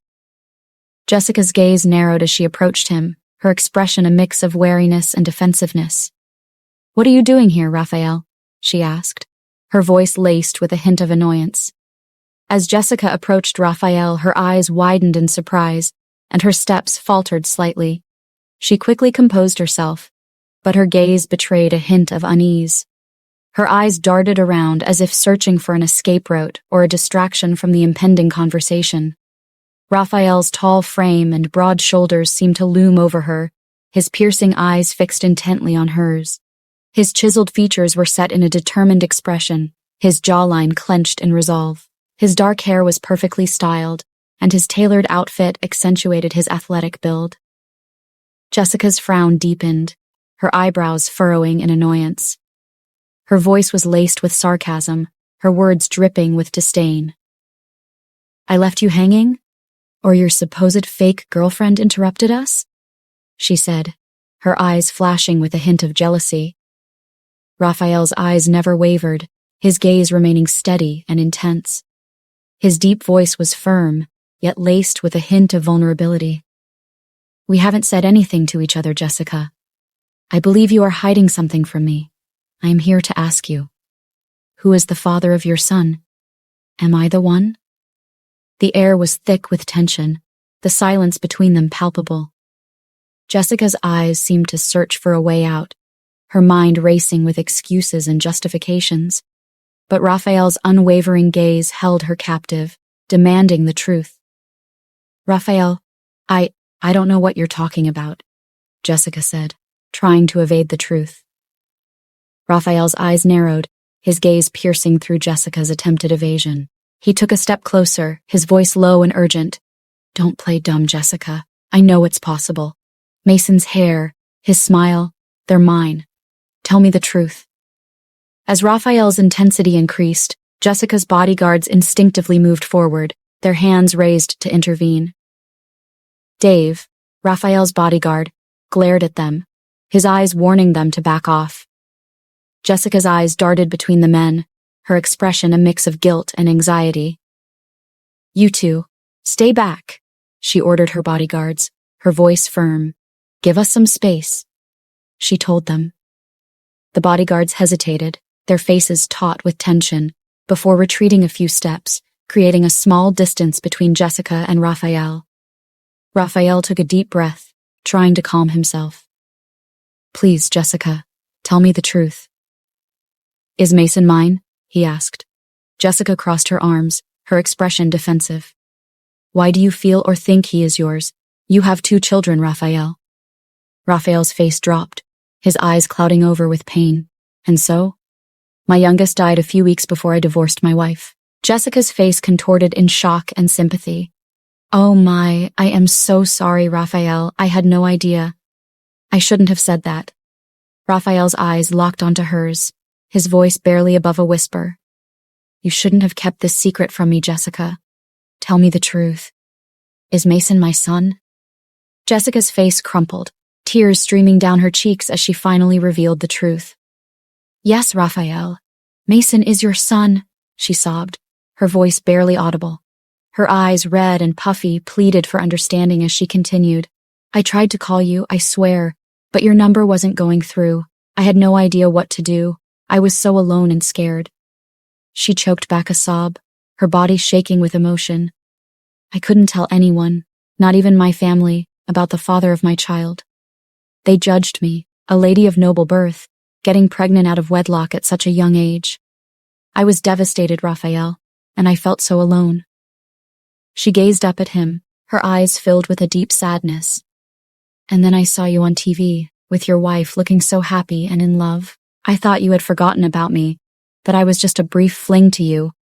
Jessica's gaze narrowed as she approached him, her expression a mix of wariness and defensiveness. "What are you doing here, Raphael?" she asked, her voice laced with a hint of annoyance. As Jessica approached Raphael, her eyes widened in surprise, and her steps faltered slightly. She quickly composed herself, but her gaze betrayed a hint of unease. Her eyes darted around as if searching for an escape route or a distraction from the impending conversation. Raphael's tall frame and broad shoulders seemed to loom over her, his piercing eyes fixed intently on hers. His chiseled features were set in a determined expression, his jawline clenched in resolve. His dark hair was perfectly styled, and his tailored outfit accentuated his athletic build. Jessica's frown deepened, her eyebrows furrowing in annoyance. Her voice was laced with sarcasm, her words dripping with disdain. "I left you hanging? Or your supposed fake girlfriend interrupted us?" she said, her eyes flashing with a hint of jealousy. Raphael's eyes never wavered, his gaze remaining steady and intense. His deep voice was firm, yet laced with a hint of vulnerability. "We haven't said anything to each other, Jessica. I believe you are hiding something from me. I am here to ask you. Who is the father of your son? Am I the one?" The air was thick with tension, the silence between them palpable. Jessica's eyes seemed to search for a way out, her mind racing with excuses and justifications. But Raphael's unwavering gaze held her captive, demanding the truth. "Raphael, I don't know what you're talking about," Jessica said, trying to evade the truth. Raphael's eyes narrowed, his gaze piercing through Jessica's attempted evasion. He took a step closer, his voice low and urgent. "Don't play dumb, Jessica. I know it's possible. Mason's hair, his smile, they're mine. Tell me the truth." As Raphael's intensity increased, Jessica's bodyguards instinctively moved forward, their hands raised to intervene. Dave, Raphael's bodyguard, glared at them, his eyes warning them to back off. Jessica's eyes darted between the men, her expression a mix of guilt and anxiety. "You two, stay back," she ordered her bodyguards, her voice firm. "Give us some space," she told them. The bodyguards hesitated, their faces taut with tension, before retreating a few steps, creating a small distance between Jessica and Raphael. Raphael took a deep breath, trying to calm himself. "Please, Jessica, tell me the truth." "Is Mason mine?" he asked. Jessica crossed her arms, her expression defensive. "Why do you feel or think he is yours? You have 2 children, Raphael." Raphael's face dropped, his eyes clouding over with pain. "And so? My youngest died a few weeks before I divorced my wife." Jessica's face contorted in shock and sympathy. "Oh my, I am so sorry, Raphael. I had no idea. I shouldn't have said that." Raphael's eyes locked onto hers, his voice barely above a whisper. "You shouldn't have kept this secret from me, Jessica. Tell me the truth. Is Mason my son?" Jessica's face crumpled, tears streaming down her cheeks as she finally revealed the truth. "Yes, Raphael. Mason is your son," she sobbed, her voice barely audible. Her eyes, red and puffy, pleaded for understanding as she continued. "I tried to call you, I swear, but your number wasn't going through. I had no idea what to do. I was so alone and scared." She choked back a sob, her body shaking with emotion. "I couldn't tell anyone, not even my family, about the father of my child. They judged me, a lady of noble birth, getting pregnant out of wedlock at such a young age. I was devastated, Raphael, and I felt so alone. She gazed up at him, her eyes filled with a deep sadness. And then I saw you on TV, with your wife looking so happy and in love. I thought you had forgotten about me, that I was just a brief fling to you.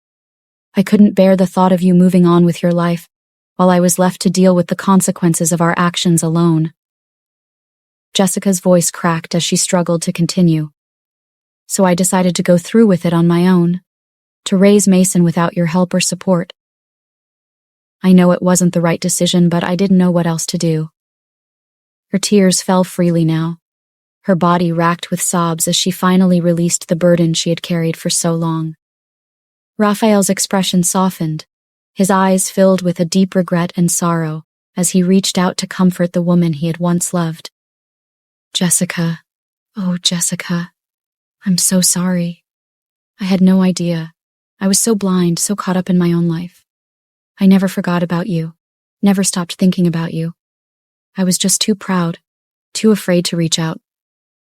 I couldn't bear the thought of you moving on with your life, while I was left to deal with the consequences of our actions alone. Jessica's voice cracked as she struggled to continue. So I decided to go through with it on my own, to raise Mason without your help or support. I know it wasn't the right decision, but I didn't know what else to do. Her tears fell freely now, her body racked with sobs as she finally released the burden she had carried for so long. Raphael's expression softened, his eyes filled with a deep regret and sorrow as he reached out to comfort the woman he had once loved. Jessica, oh Jessica, I'm so sorry. I had no idea. I was so blind, so caught up in my own life. I never forgot about you, never stopped thinking about you. I was just too proud, too afraid to reach out,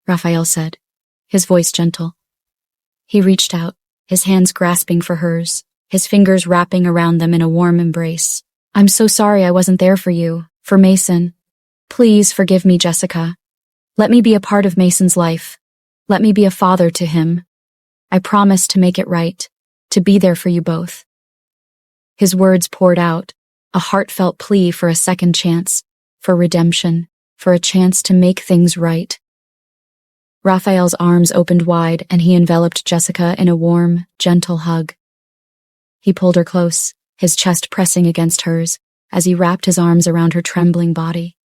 Raphael said, his voice gentle. He reached out, his hands grasping for hers, his fingers wrapping around them in a warm embrace. I'm so sorry I wasn't there for you, for Mason. Please forgive me, Jessica. Let me be a part of Mason's life. Let me be a father to him. I promise to make it right, to be there for you both. His words poured out, a heartfelt plea for a second chance, for redemption, for a chance to make things right. Raphael's arms opened wide and he enveloped Jessica in a warm, gentle hug. He pulled her close, his chest pressing against hers, as he wrapped his arms around her trembling body.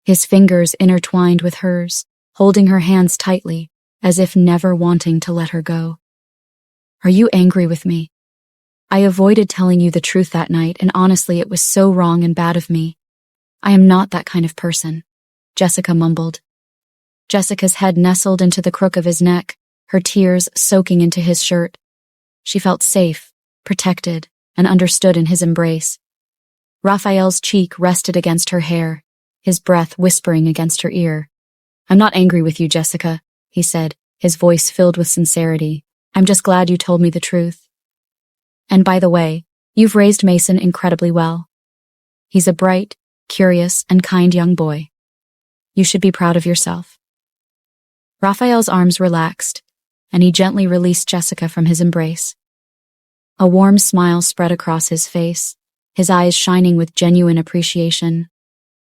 His fingers intertwined with hers, holding her hands tightly, as if never wanting to let her go. Are you angry with me? I avoided telling you the truth that night, and honestly, it was so wrong and bad of me. I am not that kind of person, Jessica mumbled. Jessica's head nestled into the crook of his neck, her tears soaking into his shirt. She felt safe, protected, and understood in his embrace. Raphael's cheek rested against her hair, his breath whispering against her ear. I'm not angry with you, Jessica, he said, his voice filled with sincerity. I'm just glad you told me the truth. And by the way, you've raised Mason incredibly well. He's a bright, curious, and kind young boy. You should be proud of yourself. Raphael's arms relaxed, and he gently released Jessica from his embrace. A warm smile spread across his face, his eyes shining with genuine appreciation.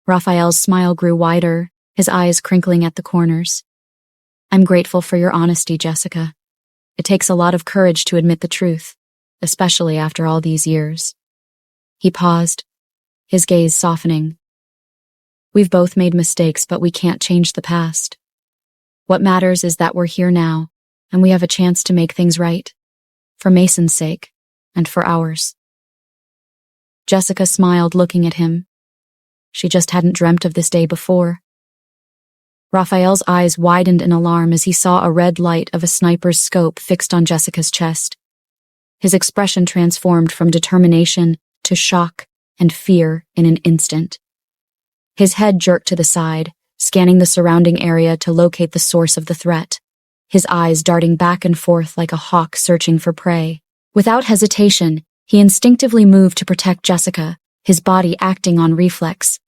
Raphael's smile grew wider, his eyes crinkling at the corners. I'm grateful for your honesty, Jessica. It takes a lot of courage to admit the truth, especially after all these years. He paused, his gaze softening. We've both made mistakes, but we can't change the past. What matters is that we're here now, and we have a chance to make things right, for Mason's sake, and for ours. Jessica smiled, looking at him. She just hadn't dreamt of this day before. Raphael's eyes widened in alarm as he saw a red light of a sniper's scope fixed on Jessica's chest. His expression transformed from determination to shock and fear in an instant. His head jerked to the side, scanning the surrounding area to locate the source of the threat, his eyes darting back and forth like a hawk searching for prey. Without hesitation, he instinctively moved to protect Jessica, his body acting on reflex.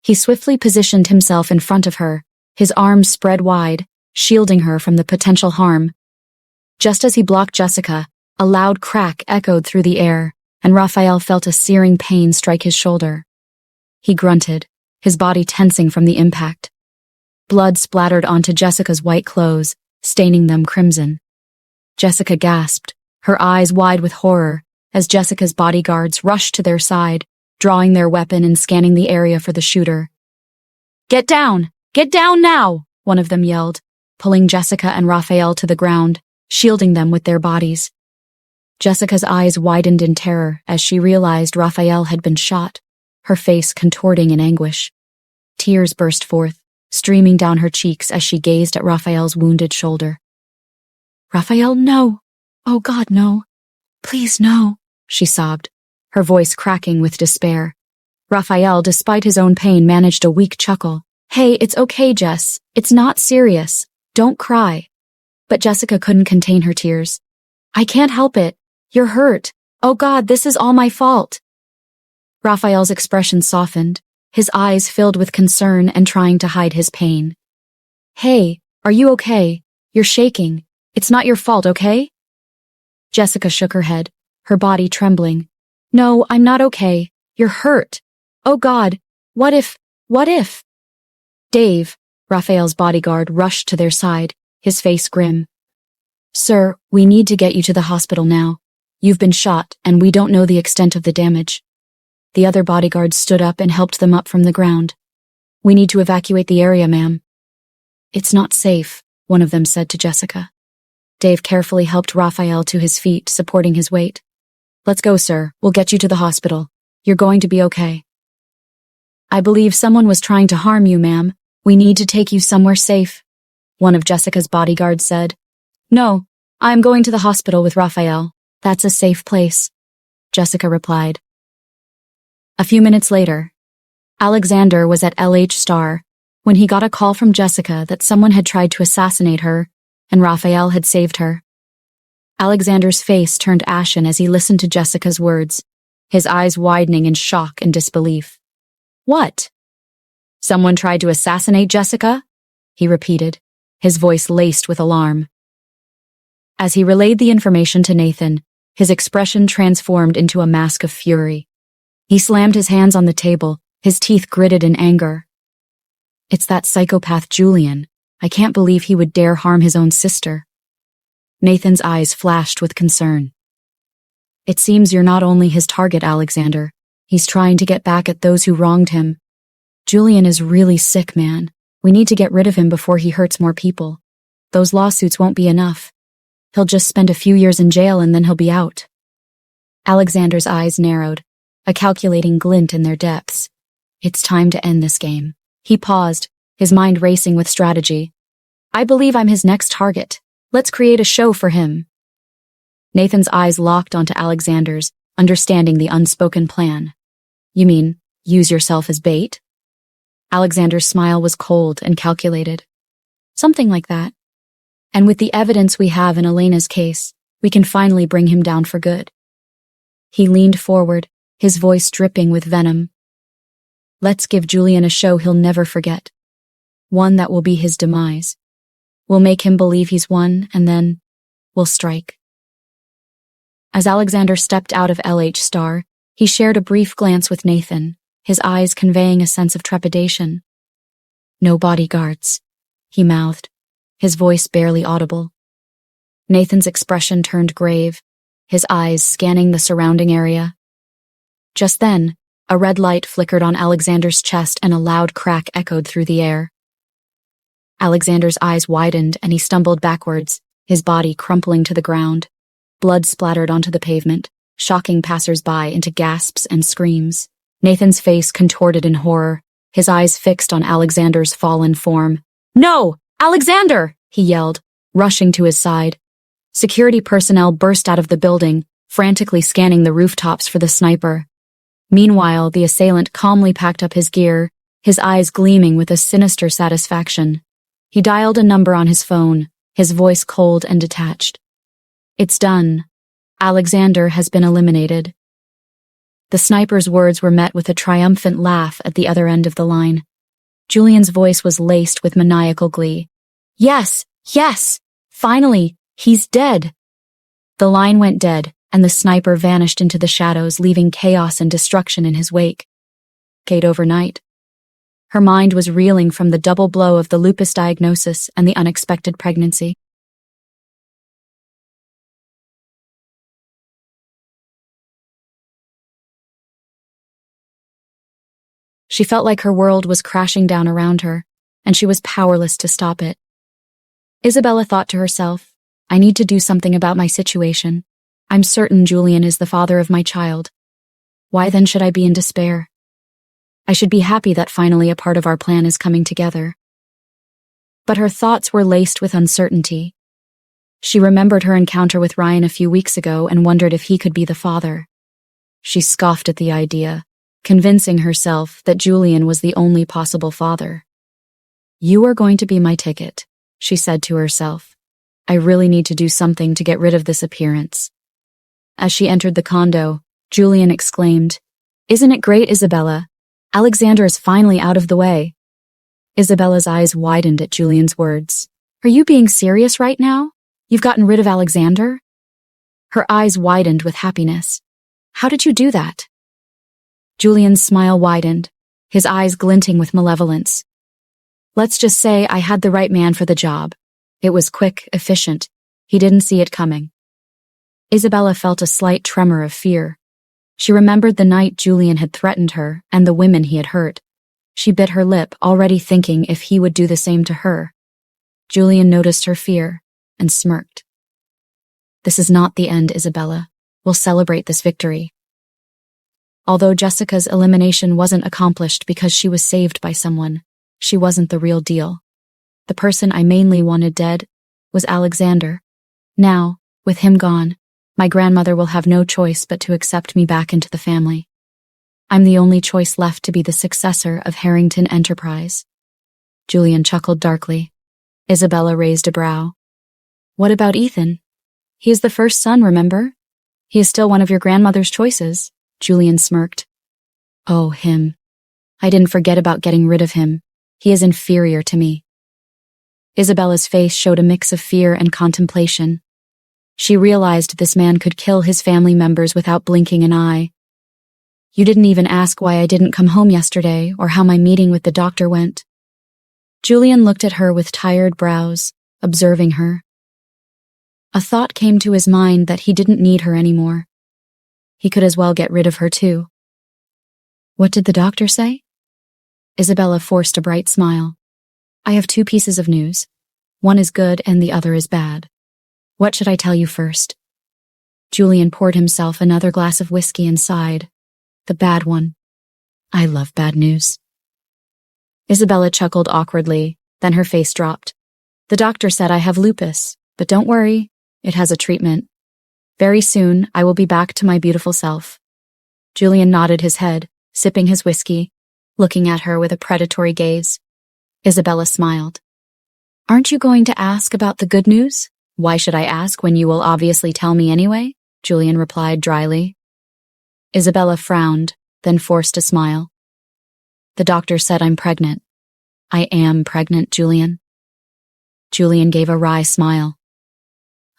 He swiftly positioned himself in front of her, his arms spread wide, shielding her from the potential harm. Just as he blocked Jessica, a loud crack echoed through the air, and Raphael felt a searing pain strike his shoulder. He grunted, his body tensing from the impact. Blood splattered onto Jessica's white clothes, staining them crimson. Jessica gasped, her eyes wide with horror, as Jessica's bodyguards rushed to their side, drawing their weapon and scanning the area for the shooter. Get down! Get down now! One of them yelled, pulling Jessica and Raphael to the ground, shielding them with their bodies. Jessica's eyes widened in terror as she realized Raphael had been shot, her face contorting in anguish. Tears burst forth, streaming down her cheeks as she gazed at Raphael's wounded shoulder. Raphael, no! Oh God, no! Please, no! She sobbed, her voice cracking with despair. Raphael, despite his own pain, managed a weak chuckle. Hey, it's okay, Jess. It's not serious. Don't cry. But Jessica couldn't contain her tears. I can't help it. You're hurt. Oh God, this is all my fault. Raphael's expression softened, his eyes filled with concern and trying to hide his pain. Hey, are you okay? You're shaking. It's not your fault, okay? Jessica shook her head, her body trembling. No, I'm not okay. You're hurt. Oh God, what if? Dave, Raphael's bodyguard, rushed to their side, his face grim. Sir, we need to get you to the hospital now. You've been shot, and we don't know the extent of the damage. The other bodyguards stood up and helped them up from the ground. We need to evacuate the area, ma'am. It's not safe, one of them said to Jessica. Dave carefully helped Raphael to his feet, supporting his weight. Let's go, sir. We'll get you to the hospital. You're going to be okay. I believe someone was trying to harm you, ma'am. We need to take you somewhere safe, one of Jessica's bodyguards said. No, I'm going to the hospital with Raphael. That's a safe place, Jessica replied. A few minutes later, Alexander was at LH Star when he got a call from Jessica that someone had tried to assassinate her and Raphael had saved her. Alexander's face turned ashen as he listened to Jessica's words, his eyes widening in shock and disbelief. What? Someone tried to assassinate Jessica? He repeated, his voice laced with alarm. As he relayed the information to Nathan, his expression transformed into a mask of fury. He slammed his hands on the table, his teeth gritted in anger. It's that psychopath Julian. I can't believe he would dare harm his own sister. Nathan's eyes flashed with concern. It seems you're not only his target, Alexander. He's trying to get back at those who wronged him. Julian is really sick, man. We need to get rid of him before he hurts more people. Those lawsuits won't be enough. He'll just spend a few years in jail and then he'll be out. Alexander's eyes narrowed, a calculating glint in their depths. It's time to end this game. He paused, his mind racing with strategy. I believe I'm his next target. Let's create a show for him. Nathan's eyes locked onto Alexander's, understanding the unspoken plan. You mean, use yourself as bait? Alexander's smile was cold and calculated. Something like that. And with the evidence we have in Elena's case, we can finally bring him down for good. He leaned forward, his voice dripping with venom. Let's give Julian a show he'll never forget. One that will be his demise. We'll make him believe he's won, and then we'll strike. As Alexander stepped out of LH Star, he shared a brief glance with Nathan, his eyes conveying a sense of trepidation. No bodyguards, he mouthed, his voice barely audible. Nathan's expression turned grave, his eyes scanning the surrounding area. Just then, a red light flickered on Alexander's chest and a loud crack echoed through the air. Alexander's eyes widened and he stumbled backwards, his body crumpling to the ground. Blood splattered onto the pavement, shocking passers-by into gasps and screams. Nathan's face contorted in horror, his eyes fixed on Alexander's fallen form. No! Alexander! He yelled, rushing to his side. Security personnel burst out of the building, frantically scanning the rooftops for the sniper. Meanwhile, the assailant calmly packed up his gear, his eyes gleaming with a sinister satisfaction. He dialed a number on his phone, his voice cold and detached. It's done. Alexander has been eliminated. The sniper's words were met with a triumphant laugh at the other end of the line. Julian's voice was laced with maniacal glee. Yes! Yes! Finally! He's dead! The line went dead, and the sniper vanished into the shadows, leaving chaos and destruction in his wake. Kate overnight. Her mind was reeling from the double blow of the lupus diagnosis and the unexpected pregnancy. She felt like her world was crashing down around her, and she was powerless to stop it. Isabella thought to herself, I need to do something about my situation. I'm certain Julian is the father of my child. Why then should I be in despair? I should be happy that finally a part of our plan is coming together. But her thoughts were laced with uncertainty. She remembered her encounter with Ryan a few weeks ago and wondered if he could be the father. She scoffed at the idea, convincing herself that Julian was the only possible father. You are going to be my ticket, she said to herself. I really need to do something to get rid of this appearance. As she entered the condo, Julian exclaimed, "Isn't it great, Isabella? Alexander is finally out of the way." Isabella's eyes widened at Julian's words. "Are you being serious right now? You've gotten rid of Alexander?" Her eyes widened with happiness. "How did you do that?" Julian's smile widened, his eyes glinting with malevolence. "Let's just say I had the right man for the job. It was quick, efficient. He didn't see it coming." Isabella felt a slight tremor of fear. She remembered the night Julian had threatened her and the women he had hurt. She bit her lip, already thinking if he would do the same to her. Julian noticed her fear and smirked. "This is not the end, Isabella. We'll celebrate this victory." Although Jessica's elimination wasn't accomplished because she was saved by someone, she wasn't the real deal. The person I mainly wanted dead was Alexander. Now, with him gone, my grandmother will have no choice but to accept me back into the family. I'm the only choice left to be the successor of Harrington Enterprise. Julian chuckled darkly. Isabella raised a brow. "What about Ethan? He is the first son, remember? He is still one of your grandmother's choices." Julian smirked. "Oh, him. I didn't forget about getting rid of him. He is inferior to me." Isabella's face showed a mix of fear and contemplation. She realized this man could kill his family members without blinking an eye. "You didn't even ask why I didn't come home yesterday or how my meeting with the doctor went." Julian looked at her with tired brows, observing her. A thought came to his mind that he didn't need her anymore. He could as well get rid of her too. "What did the doctor say?" Isabella forced a bright smile. "I have 2 pieces of news. One is good and the other is bad. What should I tell you first?" Julian poured himself another glass of whiskey and sighed. "The bad one. I love bad news." Isabella chuckled awkwardly, then her face dropped. "The doctor said I have lupus, but don't worry, it has a treatment. Very soon, I will be back to my beautiful self." Julian nodded his head, sipping his whiskey, looking at her with a predatory gaze. Isabella smiled. "Aren't you going to ask about the good news?" "Why should I ask when you will obviously tell me anyway?" Julian replied dryly. Isabella frowned, then forced a smile. "The doctor said I'm pregnant." "I am pregnant, Julian." Julian gave a wry smile.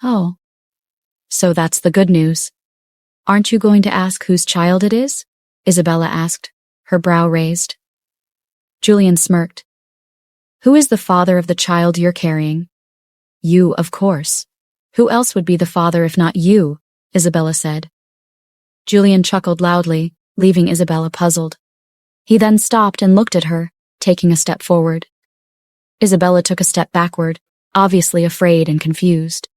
"Oh, so that's the good news. Aren't you going to ask whose child it is?" Isabella asked, her brow raised. Julian smirked. "Who is the father of the child you're carrying?" "You, of course. Who else would be the father if not you?" Isabella said. Julian chuckled loudly, leaving Isabella puzzled. He then stopped and looked at her, taking a step forward. Isabella took a step backward, obviously afraid and confused.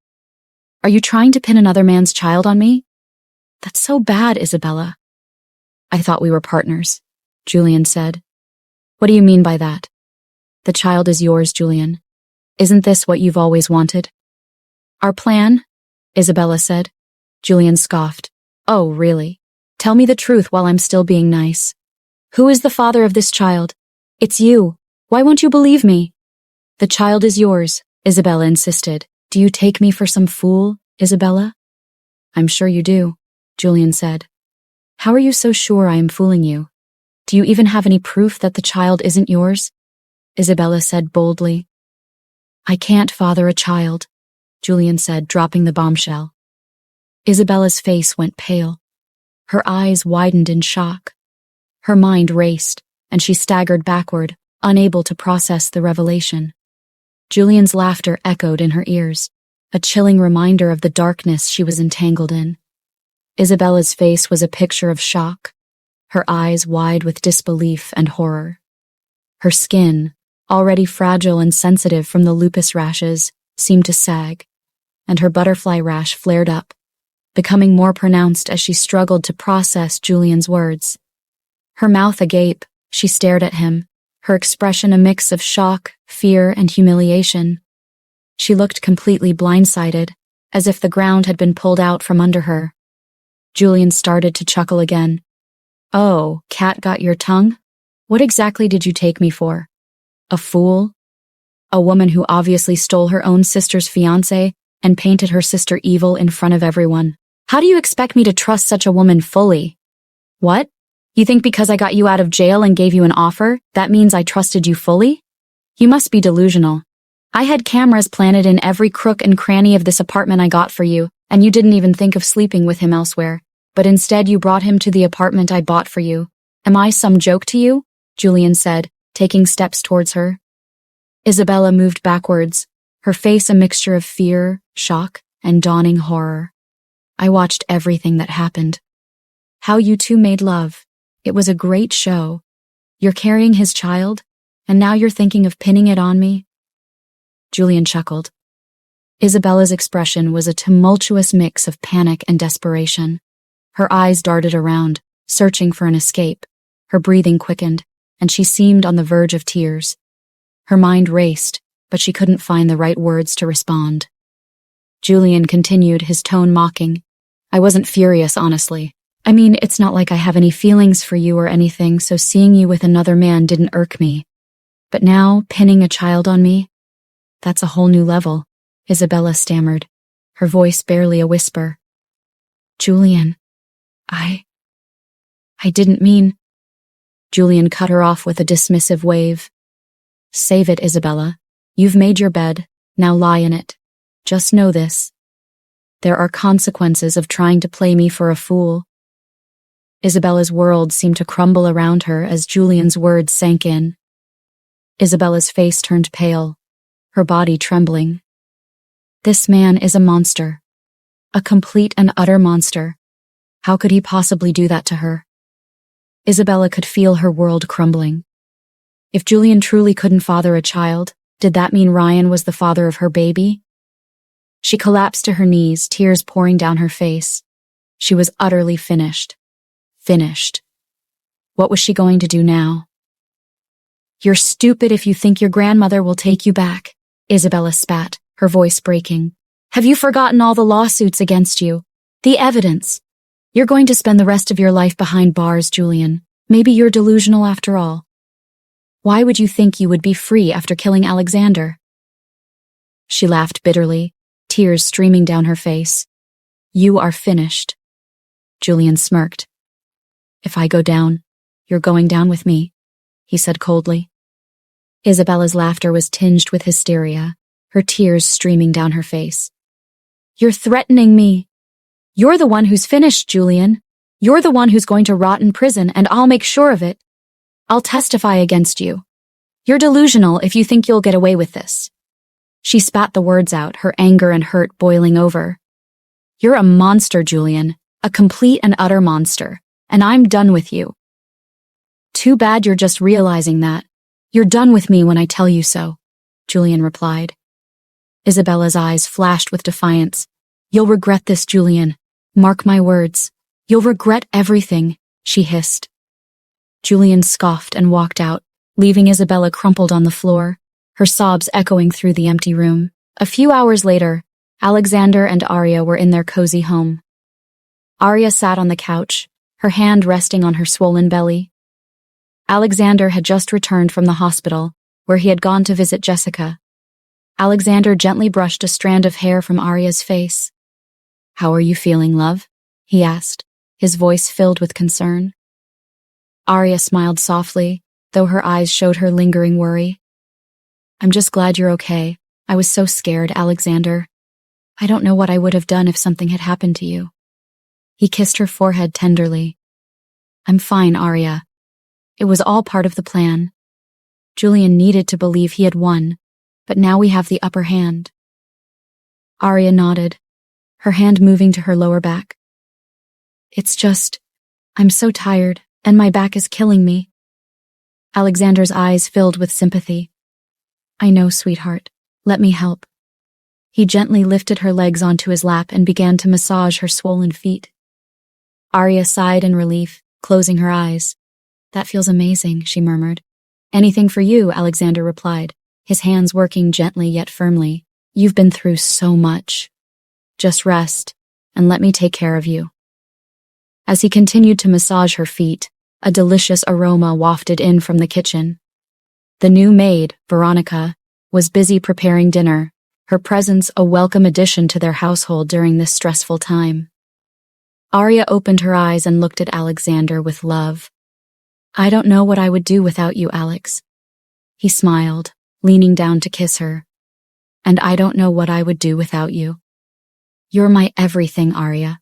"Are you trying to pin another man's child on me?" "That's so bad, Isabella." "I thought we were partners," Julian said. "What do you mean by that?" "The child is yours, Julian. Isn't this what you've always wanted?" "Our plan?" Isabella said. Julian scoffed. "Oh, really? Tell me the truth while I'm still being nice. Who is the father of this child?" "It's you. Why won't you believe me?" "The child is yours," Isabella insisted. "Do you take me for some fool, Isabella?" "I'm sure you do," Julian said. "How are you so sure I am fooling you? Do you even have any proof that the child isn't yours?" Isabella said boldly. "I can't father a child," Julian said, dropping the bombshell. Isabella's face went pale. Her eyes widened in shock. Her mind raced, and she staggered backward, unable to process the revelation. Julian's laughter echoed in her ears, a chilling reminder of the darkness she was entangled in. Isabella's face was a picture of shock, her eyes wide with disbelief and horror. Her skin, already fragile and sensitive from the lupus rashes, seemed to sag, and her butterfly rash flared up, becoming more pronounced as she struggled to process Julian's words. Her mouth agape, she stared at him, her expression a mix of shock, fear, and humiliation. She looked completely blindsided, as if the ground had been pulled out from under her. Julian started to chuckle again. "Oh, cat got your tongue? What exactly did you take me for? A fool?" A woman who obviously stole her own sister's fiancé and painted her sister evil in front of everyone. How do you expect me to trust such a woman fully? What? You think because I got you out of jail and gave you an offer, that means I trusted you fully? You must be delusional. I had cameras planted in every crook and cranny of this apartment I got for you, and you didn't even think of sleeping with him elsewhere. But instead you brought him to the apartment I bought for you. Am I some joke to you? Julian said, taking steps towards her. Isabella moved backwards, her face a mixture of fear, shock, and dawning horror. I watched everything that happened. How you two made love. It was a great show. You're carrying his child, and now you're thinking of pinning it on me? Julian chuckled. Isabella's expression was a tumultuous mix of panic and desperation. Her eyes darted around, searching for an escape. Her breathing quickened, and she seemed on the verge of tears. Her mind raced, but she couldn't find the right words to respond. Julian continued, his tone mocking. I wasn't furious, honestly. I mean, it's not like I have any feelings for you or anything, so seeing you with another man didn't irk me. But now, pinning a child on me? That's a whole new level, Isabella stammered, her voice barely a whisper. Julian, I didn't mean... Julian cut her off with a dismissive wave. Save it, Isabella. You've made your bed, now lie in it. Just know this. There are consequences of trying to play me for a fool. Isabella's world seemed to crumble around her as Julian's words sank in. Isabella's face turned pale, her body trembling. This man is a monster. A complete and utter monster. How could he possibly do that to her? Isabella could feel her world crumbling. If Julian truly couldn't father a child, did that mean Ryan was the father of her baby? She collapsed to her knees, tears pouring down her face. She was utterly finished. Finished. What was she going to do now? You're stupid if you think your grandmother will take you back, Isabella spat, her voice breaking. Have you forgotten all the lawsuits against you? The evidence. You're going to spend the rest of your life behind bars, Julian. Maybe you're delusional after all. Why would you think you would be free after killing Alexander? She laughed bitterly, tears streaming down her face. You are finished. Julian smirked. If I go down, you're going down with me, he said coldly. Isabella's laughter was tinged with hysteria, her tears streaming down her face. You're threatening me. You're the one who's finished, Julian. You're the one who's going to rot in prison, and I'll make sure of it. I'll testify against you. You're delusional if you think you'll get away with this. She spat the words out, her anger and hurt boiling over. You're a monster, Julian, a complete and utter monster, and I'm done with you. Too bad you're just realizing that. You're done with me when I tell you so, Julian replied. Isabella's eyes flashed with defiance. You'll regret this, Julian. Mark my words. You'll regret everything, she hissed. Julian scoffed and walked out, leaving Isabella crumpled on the floor, her sobs echoing through the empty room. A few hours later, Alexander and Arya were in their cozy home. Arya sat on the couch, her hand resting on her swollen belly. Alexander had just returned from the hospital, where he had gone to visit Jessica. Alexander gently brushed a strand of hair from Arya's face. How are you feeling, love? He asked, his voice filled with concern. Arya smiled softly, though her eyes showed her lingering worry. I'm just glad you're okay. I was so scared, Alexander. I don't know what I would have done if something had happened to you. He kissed her forehead tenderly. I'm fine, Arya. It was all part of the plan. Julian needed to believe he had won, but now we have the upper hand. Arya nodded, her hand moving to her lower back. It's just, I'm so tired, and my back is killing me. Alexander's eyes filled with sympathy. I know, sweetheart. Let me help. He gently lifted her legs onto his lap and began to massage her swollen feet. Arya sighed in relief, closing her eyes. That feels amazing, she murmured. Anything for you, Alexander replied, his hands working gently yet firmly. You've been through so much. Just rest, and let me take care of you. As he continued to massage her feet, a delicious aroma wafted in from the kitchen. The new maid, Veronica, was busy preparing dinner, her presence a welcome addition to their household during this stressful time. Arya opened her eyes and looked at Alexander with love. "I don't know what I would do without you, Alex." He smiled, leaning down to kiss her. "And I don't know what I would do without you. You're my everything, Arya."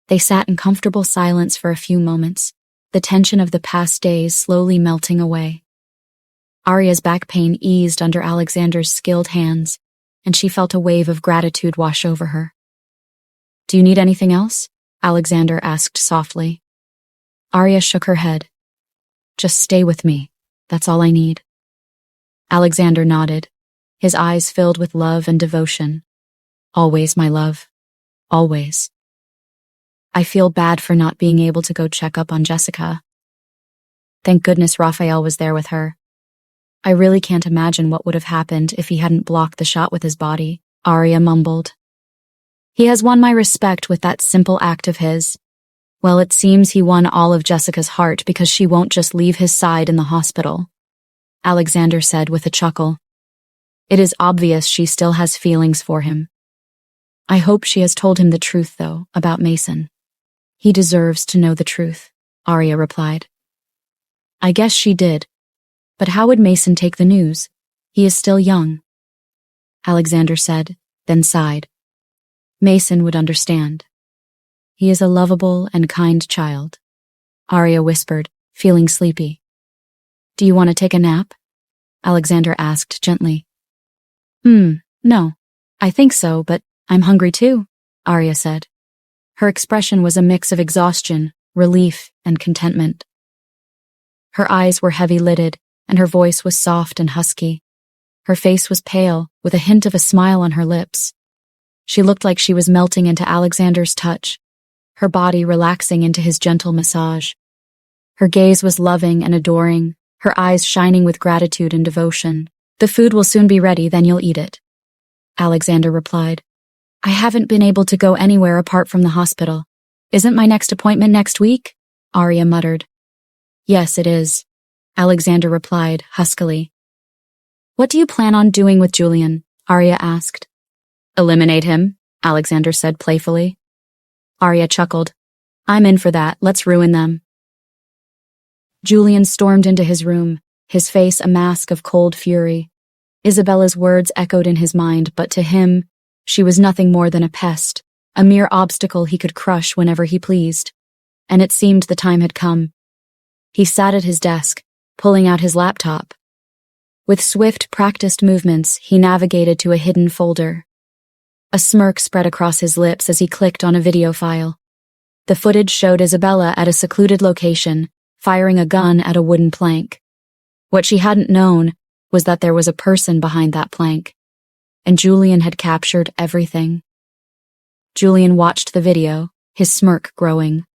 They sat in comfortable silence for a few moments, the tension of the past days slowly melting away. Arya's back pain eased under Alexander's skilled hands, and she felt a wave of gratitude wash over her. "Do you need anything else?" Alexander asked softly. Arya shook her head. "Just stay with me. That's all I need." Alexander nodded, his eyes filled with love and devotion. "Always, my love. Always. I feel bad for not being able to go check up on Jessica. Thank goodness Raphael was there with her. I really can't imagine what would have happened if he hadn't blocked the shot with his body," Arya mumbled. "He has won my respect with that simple act of his. Well, it seems he won all of Jessica's heart because she won't just leave his side in the hospital," Alexander said with a chuckle. "It is obvious she still has feelings for him. I hope she has told him the truth, though, about Mason." "He deserves to know the truth," Arya replied. "I guess she did. But how would Mason take the news? He is still young," Alexander said, then sighed. "Mason would understand. He is a lovable and kind child," Arya whispered, feeling sleepy. "Do you want to take a nap?" Alexander asked gently. No. I think so, but I'm hungry too," Arya said. Her expression was a mix of exhaustion, relief, and contentment. Her eyes were heavy-lidded, and her voice was soft and husky. Her face was pale, with a hint of a smile on her lips. She looked like she was melting into Alexander's touch, her body relaxing into his gentle massage. Her gaze was loving and adoring, her eyes shining with gratitude and devotion. "The food will soon be ready, then you'll eat it," Alexander replied. "I haven't been able to go anywhere apart from the hospital. Isn't my next appointment next week?" Arya muttered. "Yes, it is," Alexander replied huskily. "What do you plan on doing with Julian?" Arya asked. "Eliminate him," Alexander said playfully. Arya chuckled. "I'm in for that. Let's ruin them." Julian stormed into his room, his face a mask of cold fury. Isabella's words echoed in his mind, but to him, she was nothing more than a pest, a mere obstacle he could crush whenever he pleased. And it seemed the time had come. He sat at his desk, pulling out his laptop. With swift, practiced movements, he navigated to a hidden folder. A smirk spread across his lips as he clicked on a video file. The footage showed Isabella at a secluded location, firing a gun at a wooden plank. What she hadn't known was that there was a person behind that plank, and Julian had captured everything. Julian watched the video, his smirk growing.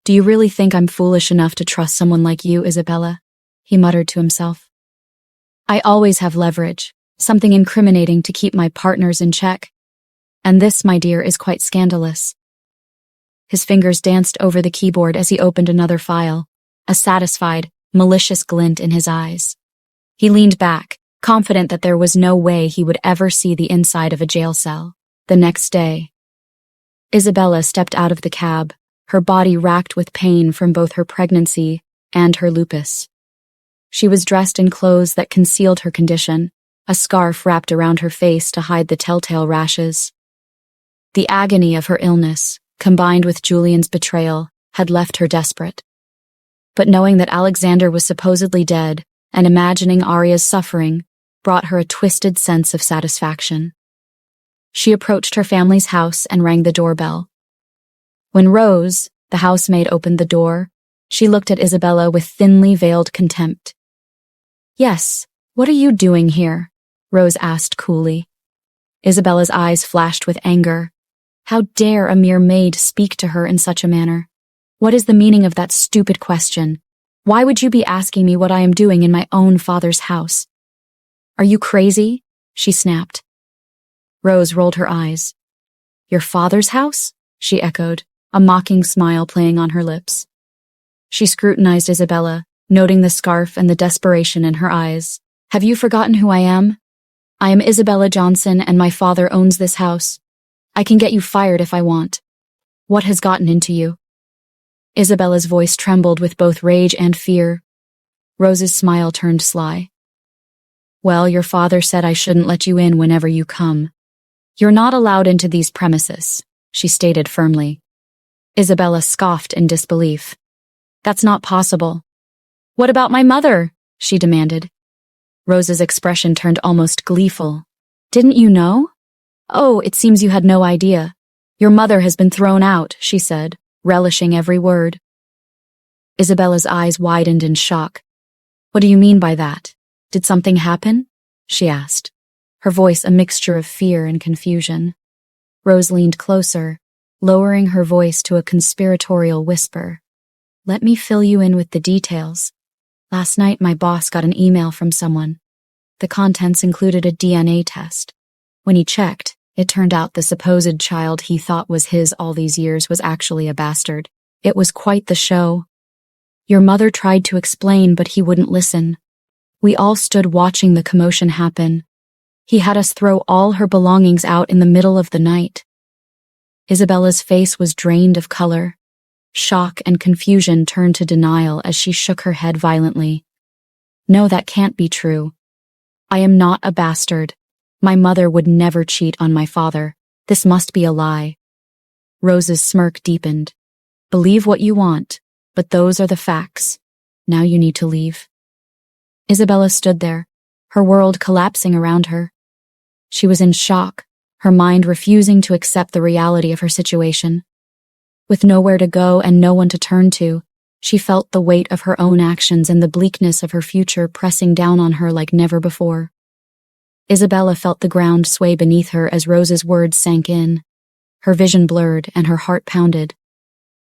"Do you really think I'm foolish enough to trust someone like you, Isabella?" he muttered to himself. "I always have leverage, something incriminating to keep my partners in check. And this, my dear, is quite scandalous." His fingers danced over the keyboard as he opened another file, a satisfied, malicious glint in his eyes. He leaned back, confident that there was no way he would ever see the inside of a jail cell. The next day, Isabella stepped out of the cab, her body racked with pain from both her pregnancy and her lupus. She was dressed in clothes that concealed her condition, a scarf wrapped around her face to hide the telltale rashes. The agony of her illness, combined with Julian's betrayal, had left her desperate. But knowing that Alexander was supposedly dead and imagining Arya's suffering brought her a twisted sense of satisfaction. She approached her family's house and rang the doorbell. When Rose, the housemaid, opened the door, she looked at Isabella with thinly veiled contempt. "Yes, what are you doing here?" Rose asked coolly. Isabella's eyes flashed with anger. How dare a mere maid speak to her in such a manner? What is the meaning of that stupid question? Why would you be asking me what I am doing in my own father's house? "Are you crazy?" she snapped. Rose rolled her eyes. "Your father's house?" she echoed, a mocking smile playing on her lips. She scrutinized Isabella, noting the scarf and the desperation in her eyes. Have you forgotten who I am? I am Isabella Johnson, and my father owns this house. I can get you fired if I want. What has gotten into you? Isabella's voice trembled with both rage and fear. Rose's smile turned sly. Well, your father said I shouldn't let you in whenever you come. You're not allowed into these premises, she stated firmly. Isabella scoffed in disbelief. That's not possible. What about my mother? She demanded. Rose's expression turned almost gleeful. Didn't you know? Oh, it seems you had no idea. Your mother has been thrown out, she said, relishing every word. Isabella's eyes widened in shock. What do you mean by that? Did something happen? She asked, her voice a mixture of fear and confusion. Rose leaned closer, lowering her voice to a conspiratorial whisper. Let me fill you in with the details. Last night my boss got an email from someone. The contents included a DNA test. When he checked, it turned out the supposed child he thought was his all these years was actually a bastard. It was quite the show. Your mother tried to explain, but he wouldn't listen. We all stood watching the commotion happen. He had us throw all her belongings out in the middle of the night. Isabella's face was drained of color. Shock and confusion turned to denial as she shook her head violently. No, that can't be true. I am not a bastard. My mother would never cheat on my father. This must be a lie. Rose's smirk deepened. Believe what you want, but those are the facts. Now you need to leave. Isabella stood there, her world collapsing around her. She was in shock, her mind refusing to accept the reality of her situation. With nowhere to go and no one to turn to, she felt the weight of her own actions and the bleakness of her future pressing down on her like never before. Isabella felt the ground sway beneath her as Rose's words sank in. Her vision blurred and her heart pounded.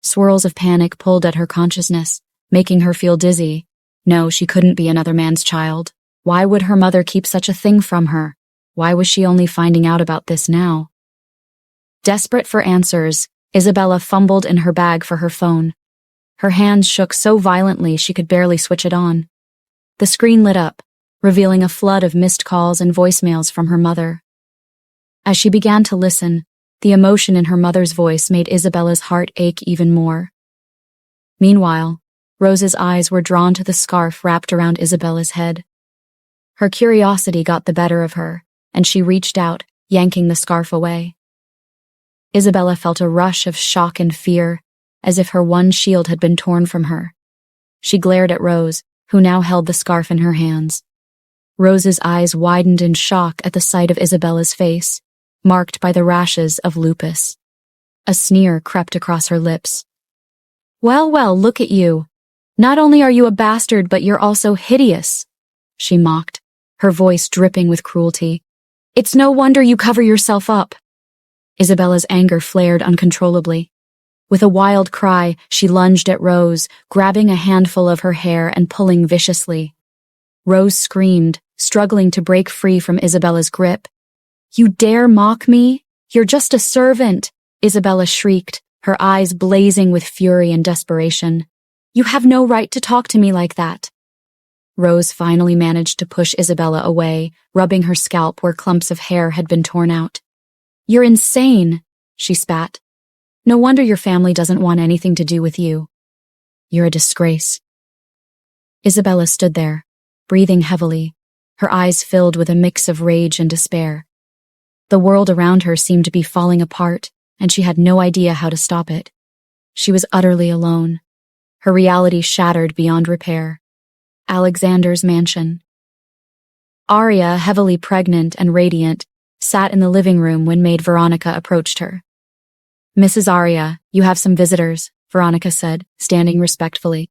Swirls of panic pulled at her consciousness, making her feel dizzy. No, she couldn't be another man's child. Why would her mother keep such a thing from her? Why was she only finding out about this now? Desperate for answers, Isabella fumbled in her bag for her phone. Her hands shook so violently she could barely switch it on. The screen lit up, revealing a flood of missed calls and voicemails from her mother. As she began to listen, the emotion in her mother's voice made Isabella's heart ache even more. Meanwhile, Rose's eyes were drawn to the scarf wrapped around Isabella's head. Her curiosity got the better of her, and she reached out, yanking the scarf away. Isabella felt a rush of shock and fear, as if her one shield had been torn from her. She glared at Rose, who now held the scarf in her hands. Rose's eyes widened in shock at the sight of Isabella's face, marked by the rashes of lupus. A sneer crept across her lips. Well, well, look at you. Not only are you a bastard, but you're also hideous, she mocked, her voice dripping with cruelty. It's no wonder you cover yourself up. Isabella's anger flared uncontrollably. With a wild cry, she lunged at Rose, grabbing a handful of her hair and pulling viciously. Rose screamed, struggling to break free from Isabella's grip. You dare mock me? You're just a servant, Isabella shrieked, her eyes blazing with fury and desperation. You have no right to talk to me like that. Rose finally managed to push Isabella away, rubbing her scalp where clumps of hair had been torn out. You're insane, she spat. No wonder your family doesn't want anything to do with you. You're a disgrace. Isabella stood there, breathing heavily, her eyes filled with a mix of rage and despair. The world around her seemed to be falling apart, and she had no idea how to stop it. She was utterly alone, her reality shattered beyond repair. Alexander's mansion. Arya, heavily pregnant and radiant, sat in the living room when maid Veronica approached her. Mrs. Arya, you have some visitors, Veronica said, standing respectfully.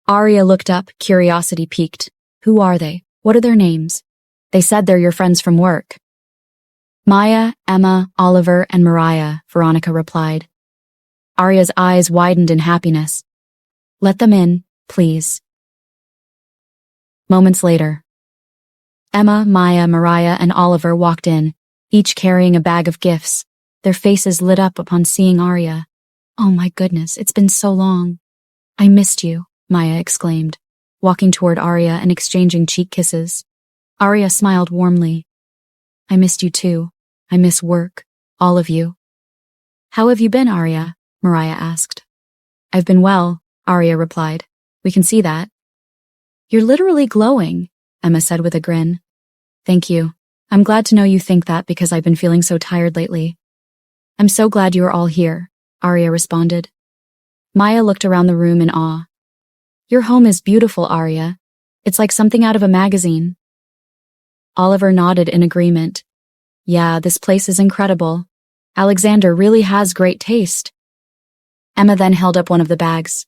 Arya looked up, curiosity piqued. Who are they? What are their names? They said they're your friends from work. Maya, Emma, Oliver, and Mariah, Veronica replied. Arya's eyes widened in happiness. Let them in, please. Moments later. Emma, Maya, Mariah, and Oliver walked in, each carrying a bag of gifts. Their faces lit up upon seeing Arya. Oh my goodness, it's been so long. I missed you, Maya exclaimed, walking toward Arya and exchanging cheek kisses. Arya smiled warmly. I missed you too. I miss work. All of you. How have you been, Arya? Mariah asked. I've been well, Arya replied. We can see that. You're literally glowing, Emma said with a grin. Thank you. I'm glad to know you think that because I've been feeling so tired lately. I'm so glad you are all here, Arya responded. Maya looked around the room in awe. Your home is beautiful, Arya. It's like something out of a magazine. Oliver nodded in agreement. Yeah, this place is incredible. Alexander really has great taste. Emma then held up one of the bags.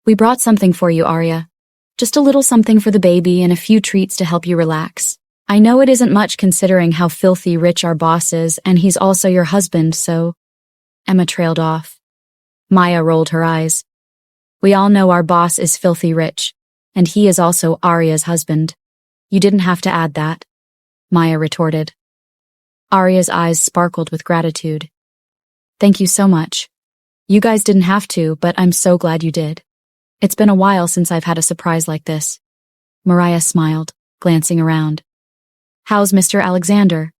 We brought something for you, Arya. Just a little something for the baby and a few treats to help you relax. I know it isn't much considering how filthy rich our boss is, and he's also your husband, so... Emma trailed off. Maya rolled her eyes. We all know our boss is filthy rich, and he is also Arya's husband. You didn't have to add that, Maya retorted. Arya's eyes sparkled with gratitude. Thank you so much. You guys didn't have to, but I'm so glad you did. It's been a while since I've had a surprise like this. Mariah smiled, glancing around. How's Mr. Alexander?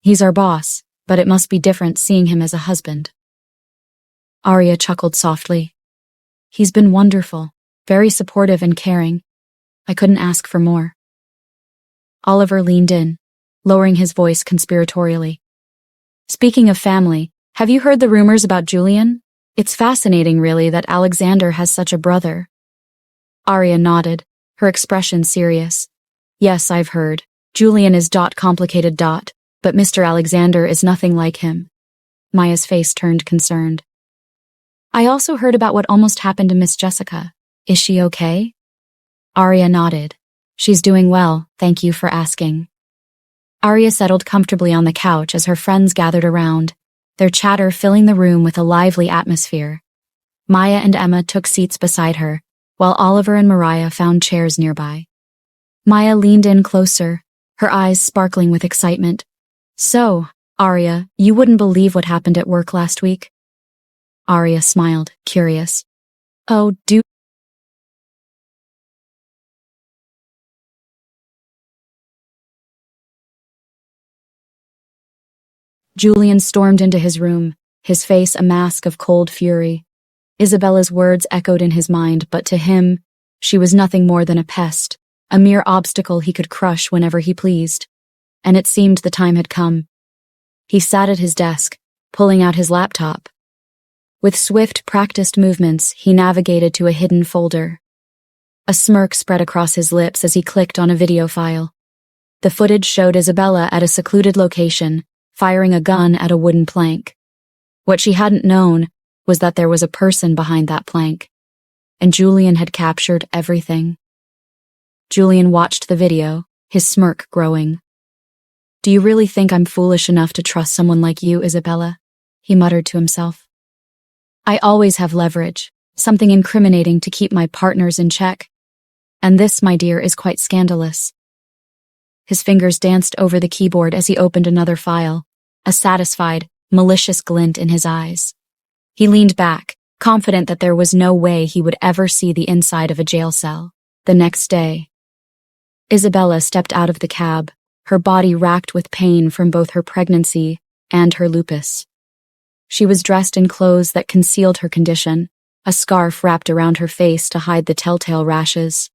He's our boss, but it must be different seeing him as a husband. Arya chuckled softly. He's been wonderful, very supportive and caring. I couldn't ask for more. Oliver leaned in, lowering his voice conspiratorially. Speaking of family, have you heard the rumors about Julian? It's fascinating, really, that Alexander has such a brother. Arya nodded, her expression serious. Yes, I've heard. Julian is complicated, but Mr. Alexander is nothing like him. Maya's face turned concerned. I also heard about what almost happened to Miss Jessica. Is she okay? Arya nodded. She's doing well, thank you for asking. Arya settled comfortably on the couch as her friends gathered around, their chatter filling the room with a lively atmosphere. Maya and Emma took seats beside her, while Oliver and Mariah found chairs nearby. Maya leaned in closer, her eyes sparkling with excitement. So, Arya, you wouldn't believe what happened at work last week? Arya smiled, curious. Oh, do... Julian stormed into his room, his face a mask of cold fury. Isabella's words echoed in his mind, but to him, she was nothing more than a pest, a mere obstacle he could crush whenever he pleased. And it seemed the time had come. He sat at his desk, pulling out his laptop. With swift, practiced movements, he navigated to a hidden folder. A smirk spread across his lips as he clicked on a video file. The footage showed Isabella at a secluded location, firing a gun at a wooden plank. What she hadn't known was that there was a person behind that plank, and Julian had captured everything. Julian watched the video, his smirk growing. Do you really think I'm foolish enough to trust someone like you, Isabella? He muttered to himself. I always have leverage, something incriminating to keep my partners in check. And this, my dear, is quite scandalous. His fingers danced over the keyboard as he opened another file, a satisfied, malicious glint in his eyes. He leaned back, confident that there was no way he would ever see the inside of a jail cell. The next day, Isabella stepped out of the cab, her body racked with pain from both her pregnancy and her lupus. She was dressed in clothes that concealed her condition, a scarf wrapped around her face to hide the telltale rashes.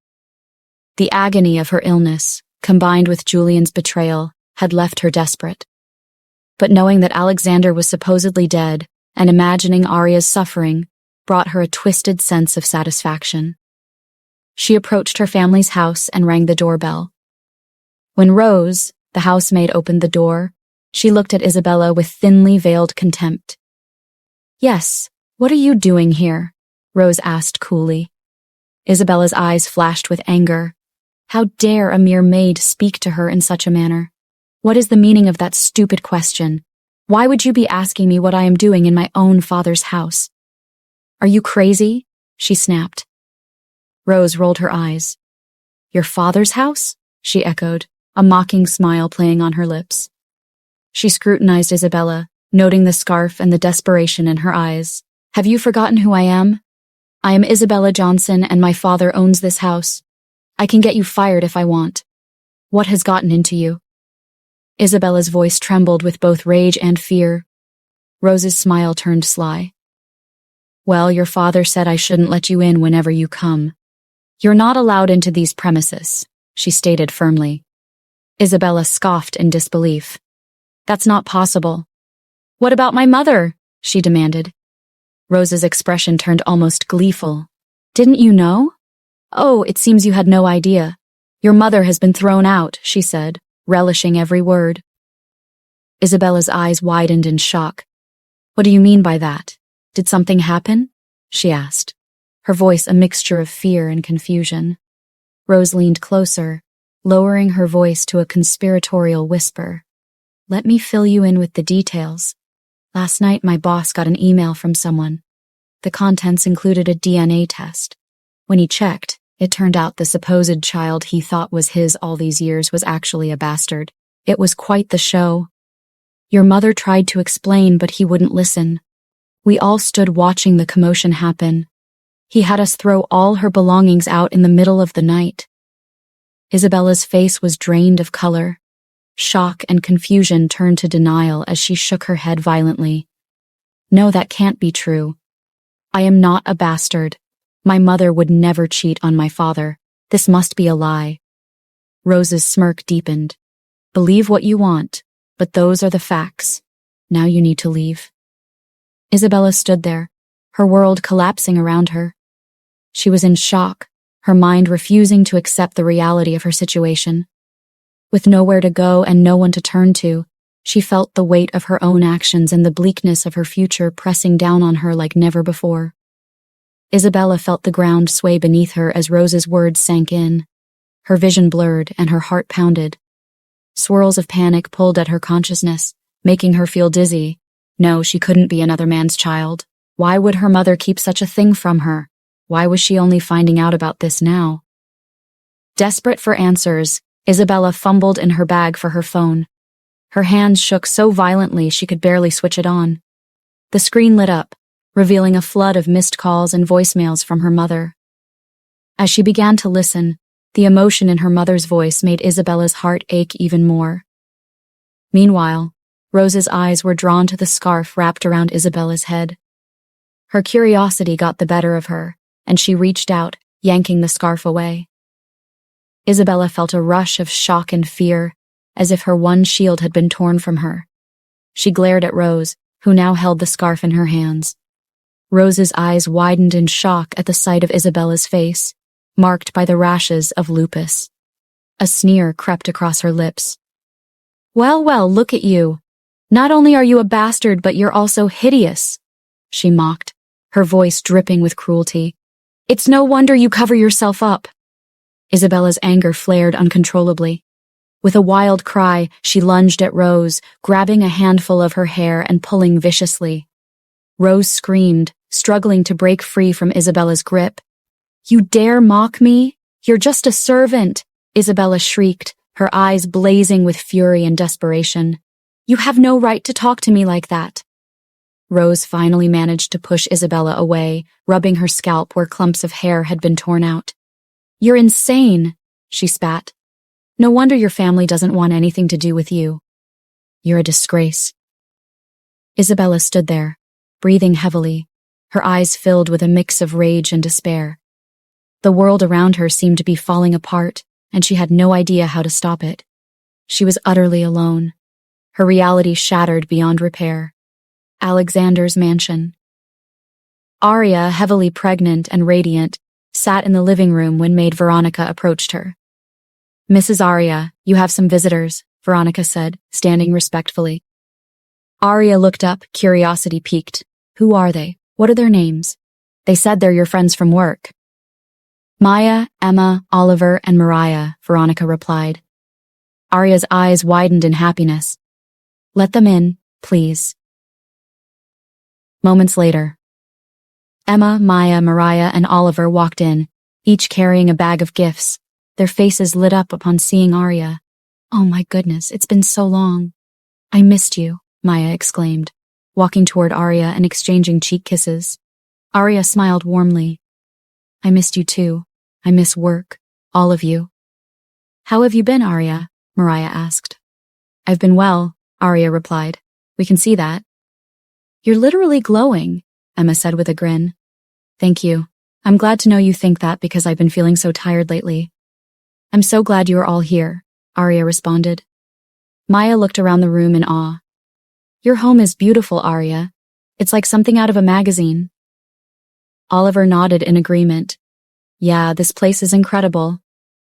The agony of her illness, combined with Julian's betrayal, had left her desperate. But knowing that Alexander was supposedly dead and imagining Arya's suffering brought her a twisted sense of satisfaction. She approached her family's house and rang the doorbell. When Rose, the housemaid, opened the door, she looked at Isabella with thinly veiled contempt. Yes, what are you doing here? Rose asked coolly. Isabella's eyes flashed with anger. How dare a mere maid speak to her in such a manner? What is the meaning of that stupid question? Why would you be asking me what I am doing in my own father's house? Are you crazy? She snapped. Rose rolled her eyes. Your father's house? She echoed, a mocking smile playing on her lips. She scrutinized Isabella, noting the scarf and the desperation in her eyes. Have you forgotten who I am? I am Isabella Johnson, and my father owns this house. I can get you fired if I want. What has gotten into you? Isabella's voice trembled with both rage and fear. Rose's smile turned sly. Well, your father said I shouldn't let you in whenever you come. You're not allowed into these premises, she stated firmly. Isabella scoffed in disbelief. That's not possible. What about my mother? She demanded. Rose's expression turned almost gleeful. Didn't you know? Oh, it seems you had no idea. Your mother has been thrown out, she said, relishing every word. Isabella's eyes widened in shock. What do you mean by that? Did something happen? She asked, her voice a mixture of fear and confusion. Rose leaned closer, lowering her voice to a conspiratorial whisper. Let me fill you in with the details. Last night my boss got an email from someone. The contents included a DNA test. When he checked, it turned out the supposed child he thought was his all these years was actually a bastard. It was quite the show. Your mother tried to explain, but he wouldn't listen. We all stood watching the commotion happen. He had us throw all her belongings out in the middle of the night. Isabella's face was drained of color. Shock and confusion turned to denial as she shook her head violently. No, that can't be true. I am not a bastard. My mother would never cheat on my father. This must be a lie. Rose's smirk deepened. Believe what you want, but those are the facts. Now you need to leave. Isabella stood there, her world collapsing around her. She was in shock, her mind refusing to accept the reality of her situation. With nowhere to go and no one to turn to, she felt the weight of her own actions and the bleakness of her future pressing down on her like never before. Isabella felt the ground sway beneath her as Rose's words sank in. Her vision blurred and her heart pounded. Swirls of panic pulled at her consciousness, making her feel dizzy. No, she couldn't be another man's child. Why would her mother keep such a thing from her? Why was she only finding out about this now? Desperate for answers, Isabella fumbled in her bag for her phone. Her hands shook so violently she could barely switch it on. The screen lit up, revealing a flood of missed calls and voicemails from her mother. As she began to listen, the emotion in her mother's voice made Isabella's heart ache even more. Meanwhile, Rose's eyes were drawn to the scarf wrapped around Isabella's head. Her curiosity got the better of her, and she reached out, yanking the scarf away. Isabella felt a rush of shock and fear, as if her one shield had been torn from her. She glared at Rose, who now held the scarf in her hands. Rose's eyes widened in shock at the sight of Isabella's face, marked by the rashes of lupus. A sneer crept across her lips. Well, well, look at you. Not only are you a bastard, but you're also hideous, she mocked, her voice dripping with cruelty. It's no wonder you cover yourself up. Isabella's anger flared uncontrollably. With a wild cry, she lunged at Rose, grabbing a handful of her hair and pulling viciously. Rose screamed, struggling to break free from Isabella's grip. You dare mock me? You're just a servant, Isabella shrieked, her eyes blazing with fury and desperation. You have no right to talk to me like that. Rose finally managed to push Isabella away, rubbing her scalp where clumps of hair had been torn out. You're insane, she spat. No wonder your family doesn't want anything to do with you. You're a disgrace. Isabella stood there, breathing heavily, her eyes filled with a mix of rage and despair. The world around her seemed to be falling apart, and she had no idea how to stop it. She was utterly alone, her reality shattered beyond repair. Alexander's mansion. Arya, heavily pregnant and radiant, sat in the living room when maid Veronica approached her. Mrs. Arya, you have some visitors, Veronica said, standing respectfully. Arya looked up, curiosity piqued. Who are they? What are their names? They said they're your friends from work. Maya, Emma, Oliver, and Mariah, Veronica replied. Arya's eyes widened in happiness. Let them in, please. Moments later. Emma, Maya, Mariah, and Oliver walked in, each carrying a bag of gifts, their faces lit up upon seeing Arya. Oh my goodness, it's been so long. I missed you, Maya exclaimed, walking toward Arya and exchanging cheek kisses. Arya smiled warmly. I missed you too. I miss work. All of you. How have you been, Arya? Mariah asked. I've been well, Arya replied. We can see that. You're literally glowing, Emma said with a grin. Thank you. I'm glad to know you think that because I've been feeling so tired lately. I'm so glad you are all here, Arya responded. Maya looked around the room in awe. Your home is beautiful, Arya. It's like something out of a magazine. Oliver nodded in agreement. Yeah, this place is incredible.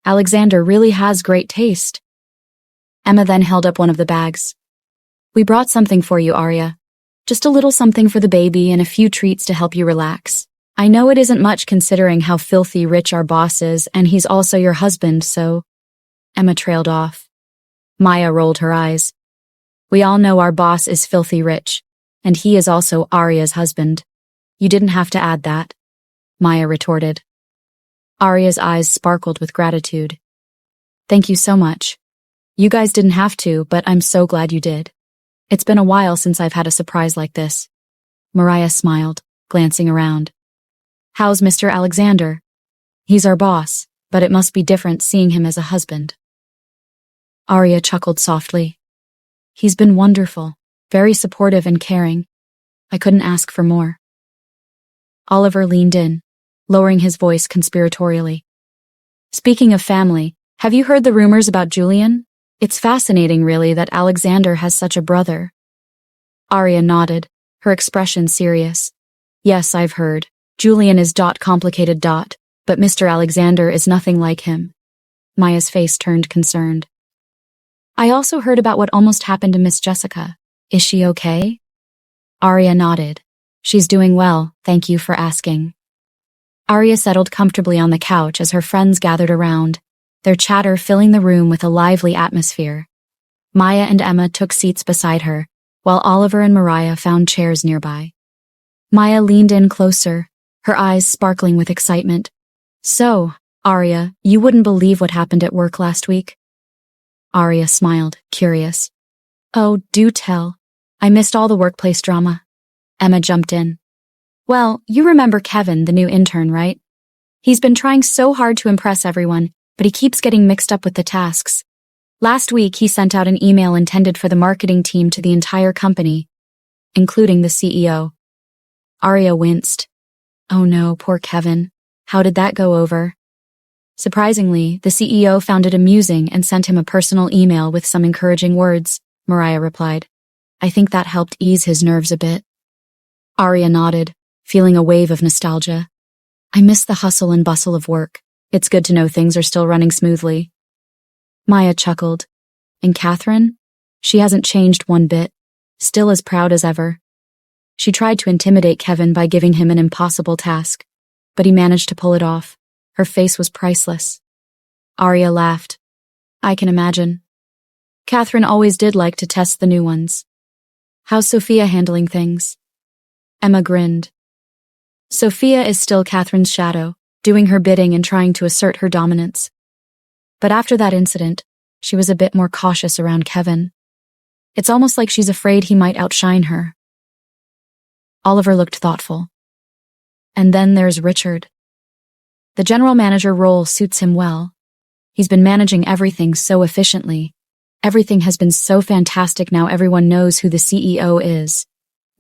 Alexander really has great taste. Emma then held up one of the bags. We brought something for you, Arya. Just a little something for the baby and a few treats to help you relax. I know it isn't much considering how filthy rich our boss is, and he's also your husband, so... Emma trailed off. Maya rolled her eyes. We all know our boss is filthy rich, and he is also Arya's husband. You didn't have to add that, Maya retorted. Arya's eyes sparkled with gratitude. Thank you so much. You guys didn't have to, but I'm so glad you did. It's been a while since I've had a surprise like this. Mariah smiled, glancing around. How's Mr. Alexander? He's our boss, but it must be different seeing him as a husband. Arya chuckled softly. He's been wonderful, very supportive and caring. I couldn't ask for more. Oliver leaned in, lowering his voice conspiratorially. Speaking of family, have you heard the rumors about Julian? It's fascinating, really, that Alexander has such a brother. Arya nodded, her expression serious. Yes, I've heard. Julian is complicated, but Mr. Alexander is nothing like him. Maya's face turned concerned. I also heard about what almost happened to Miss Jessica. Is she okay? Arya nodded. She's doing well, thank you for asking. Arya settled comfortably on the couch as her friends gathered around, their chatter filling the room with a lively atmosphere. Maya and Emma took seats beside her, while Oliver and Mariah found chairs nearby. Maya leaned in closer, her eyes sparkling with excitement. So, Arya, you wouldn't believe what happened at work last week? Arya smiled, curious. Oh, do tell. I missed all the workplace drama. Emma jumped in. Well, you remember Kevin, the new intern, right? He's been trying so hard to impress everyone, but he keeps getting mixed up with the tasks. Last week, he sent out an email intended for the marketing team to the entire company, including the CEO. Arya winced. Oh no, poor Kevin. How did that go over? Surprisingly, the CEO found it amusing and sent him a personal email with some encouraging words, Mariah replied. I think that helped ease his nerves a bit. Arya nodded, feeling a wave of nostalgia. I miss the hustle and bustle of work. It's good to know things are still running smoothly. Maya chuckled. And Catherine? She hasn't changed one bit, still as proud as ever. She tried to intimidate Kevin by giving him an impossible task, but he managed to pull it off. Her face was priceless. Arya laughed. I can imagine. Catherine always did like to test the new ones. How's Sophia handling things? Emma grinned. Sophia is still Catherine's shadow, doing her bidding and trying to assert her dominance. But after that incident, she was a bit more cautious around Kevin. It's almost like she's afraid he might outshine her. Oliver looked thoughtful. And then there's Richard. The general manager role suits him well. He's been managing everything so efficiently. Everything has been so fantastic now everyone knows who the CEO is.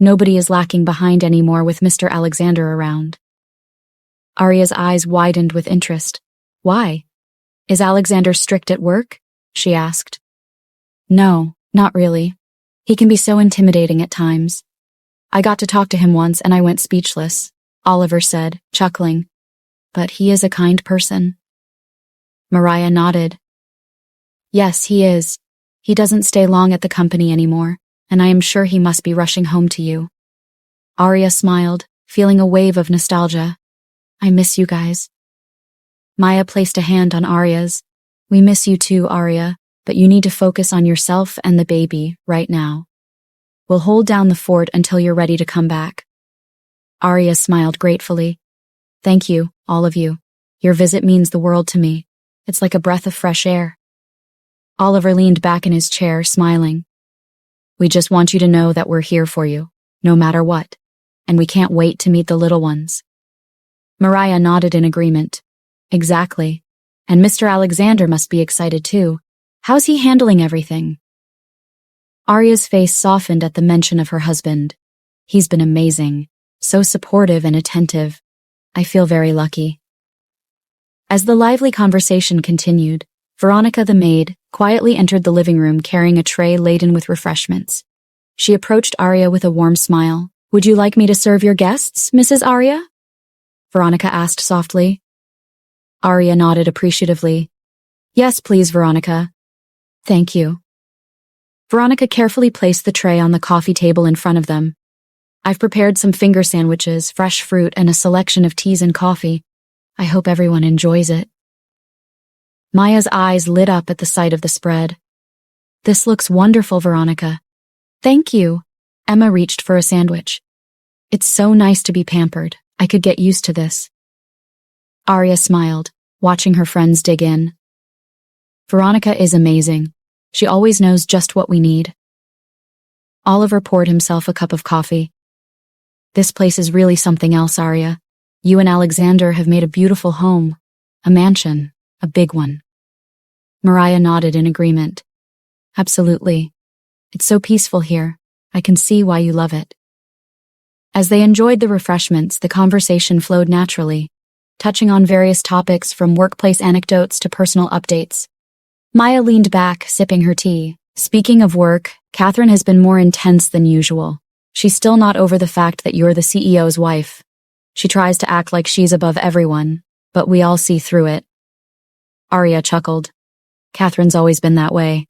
Nobody is lacking behind anymore with Mr. Alexander around. Arya's eyes widened with interest. Why? Is Alexander strict at work? She asked. No, not really. He can be so intimidating at times. I got to talk to him once and I went speechless, Oliver said, chuckling. But he is a kind person. Mariah nodded. Yes, he is. He doesn't stay long at the company anymore, and I am sure he must be rushing home to you. Arya smiled, feeling a wave of nostalgia. I miss you guys. Maya placed a hand on Arya's. We miss you too, Arya, but you need to focus on yourself and the baby right now. We'll hold down the fort until you're ready to come back. Arya smiled gratefully. Thank you, all of you. Your visit means the world to me. It's like a breath of fresh air. Oliver leaned back in his chair, smiling. We just want you to know that we're here for you, no matter what, and we can't wait to meet the little ones. Mariah nodded in agreement. Exactly. And Mr. Alexander must be excited too. How's he handling everything? Arya's face softened at the mention of her husband. He's been amazing, so supportive and attentive. I feel very lucky. As the lively conversation continued, Veronica the maid quietly entered the living room carrying a tray laden with refreshments. She approached Arya with a warm smile. Would you like me to serve your guests, Mrs. Arya? Veronica asked softly. Arya nodded appreciatively. Yes, please, Veronica. Thank you. Veronica carefully placed the tray on the coffee table in front of them. I've prepared some finger sandwiches, fresh fruit, and a selection of teas and coffee. I hope everyone enjoys it. Maya's eyes lit up at the sight of the spread. This looks wonderful, Veronica. Thank you. Emma reached for a sandwich. It's so nice to be pampered. I could get used to this. Arya smiled, watching her friends dig in. Veronica is amazing. She always knows just what we need. Oliver poured himself a cup of coffee. This place is really something else, Arya. You and Alexander have made a beautiful home. A mansion. A big one. Mariah nodded in agreement. Absolutely. It's so peaceful here. I can see why you love it. As they enjoyed the refreshments, the conversation flowed naturally, touching on various topics from workplace anecdotes to personal updates. Maya leaned back, sipping her tea. Speaking of work, Catherine has been more intense than usual. She's still not over the fact that you're the CEO's wife. She tries to act like she's above everyone, but we all see through it. Arya chuckled. Catherine's always been that way.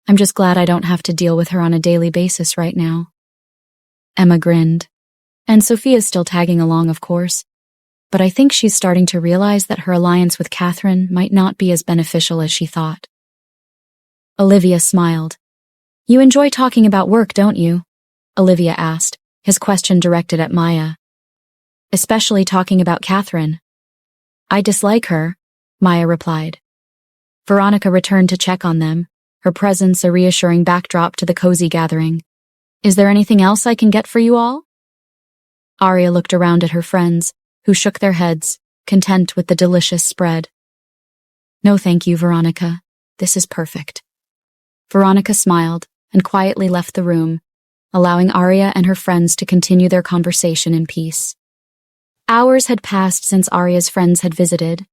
I'm just glad I don't have to deal with her on a daily basis right now. Emma grinned. And Sophia's still tagging along, of course. But I think she's starting to realize that her alliance with Catherine might not be as beneficial as she thought. Olivia smiled. You enjoy talking about work, don't you? Olivia asked, his question directed at Maya. Especially talking about Catherine. I dislike her, Maya replied. Veronica returned to check on them, her presence a reassuring backdrop to the cozy gathering. Is there anything else I can get for you all? Arya looked around at her friends, who shook their heads, content with the delicious spread. No thank you, Veronica. This is perfect. Veronica smiled and quietly left the room, allowing Arya and her friends to continue their conversation in peace. Hours had passed since Arya's friends had visited,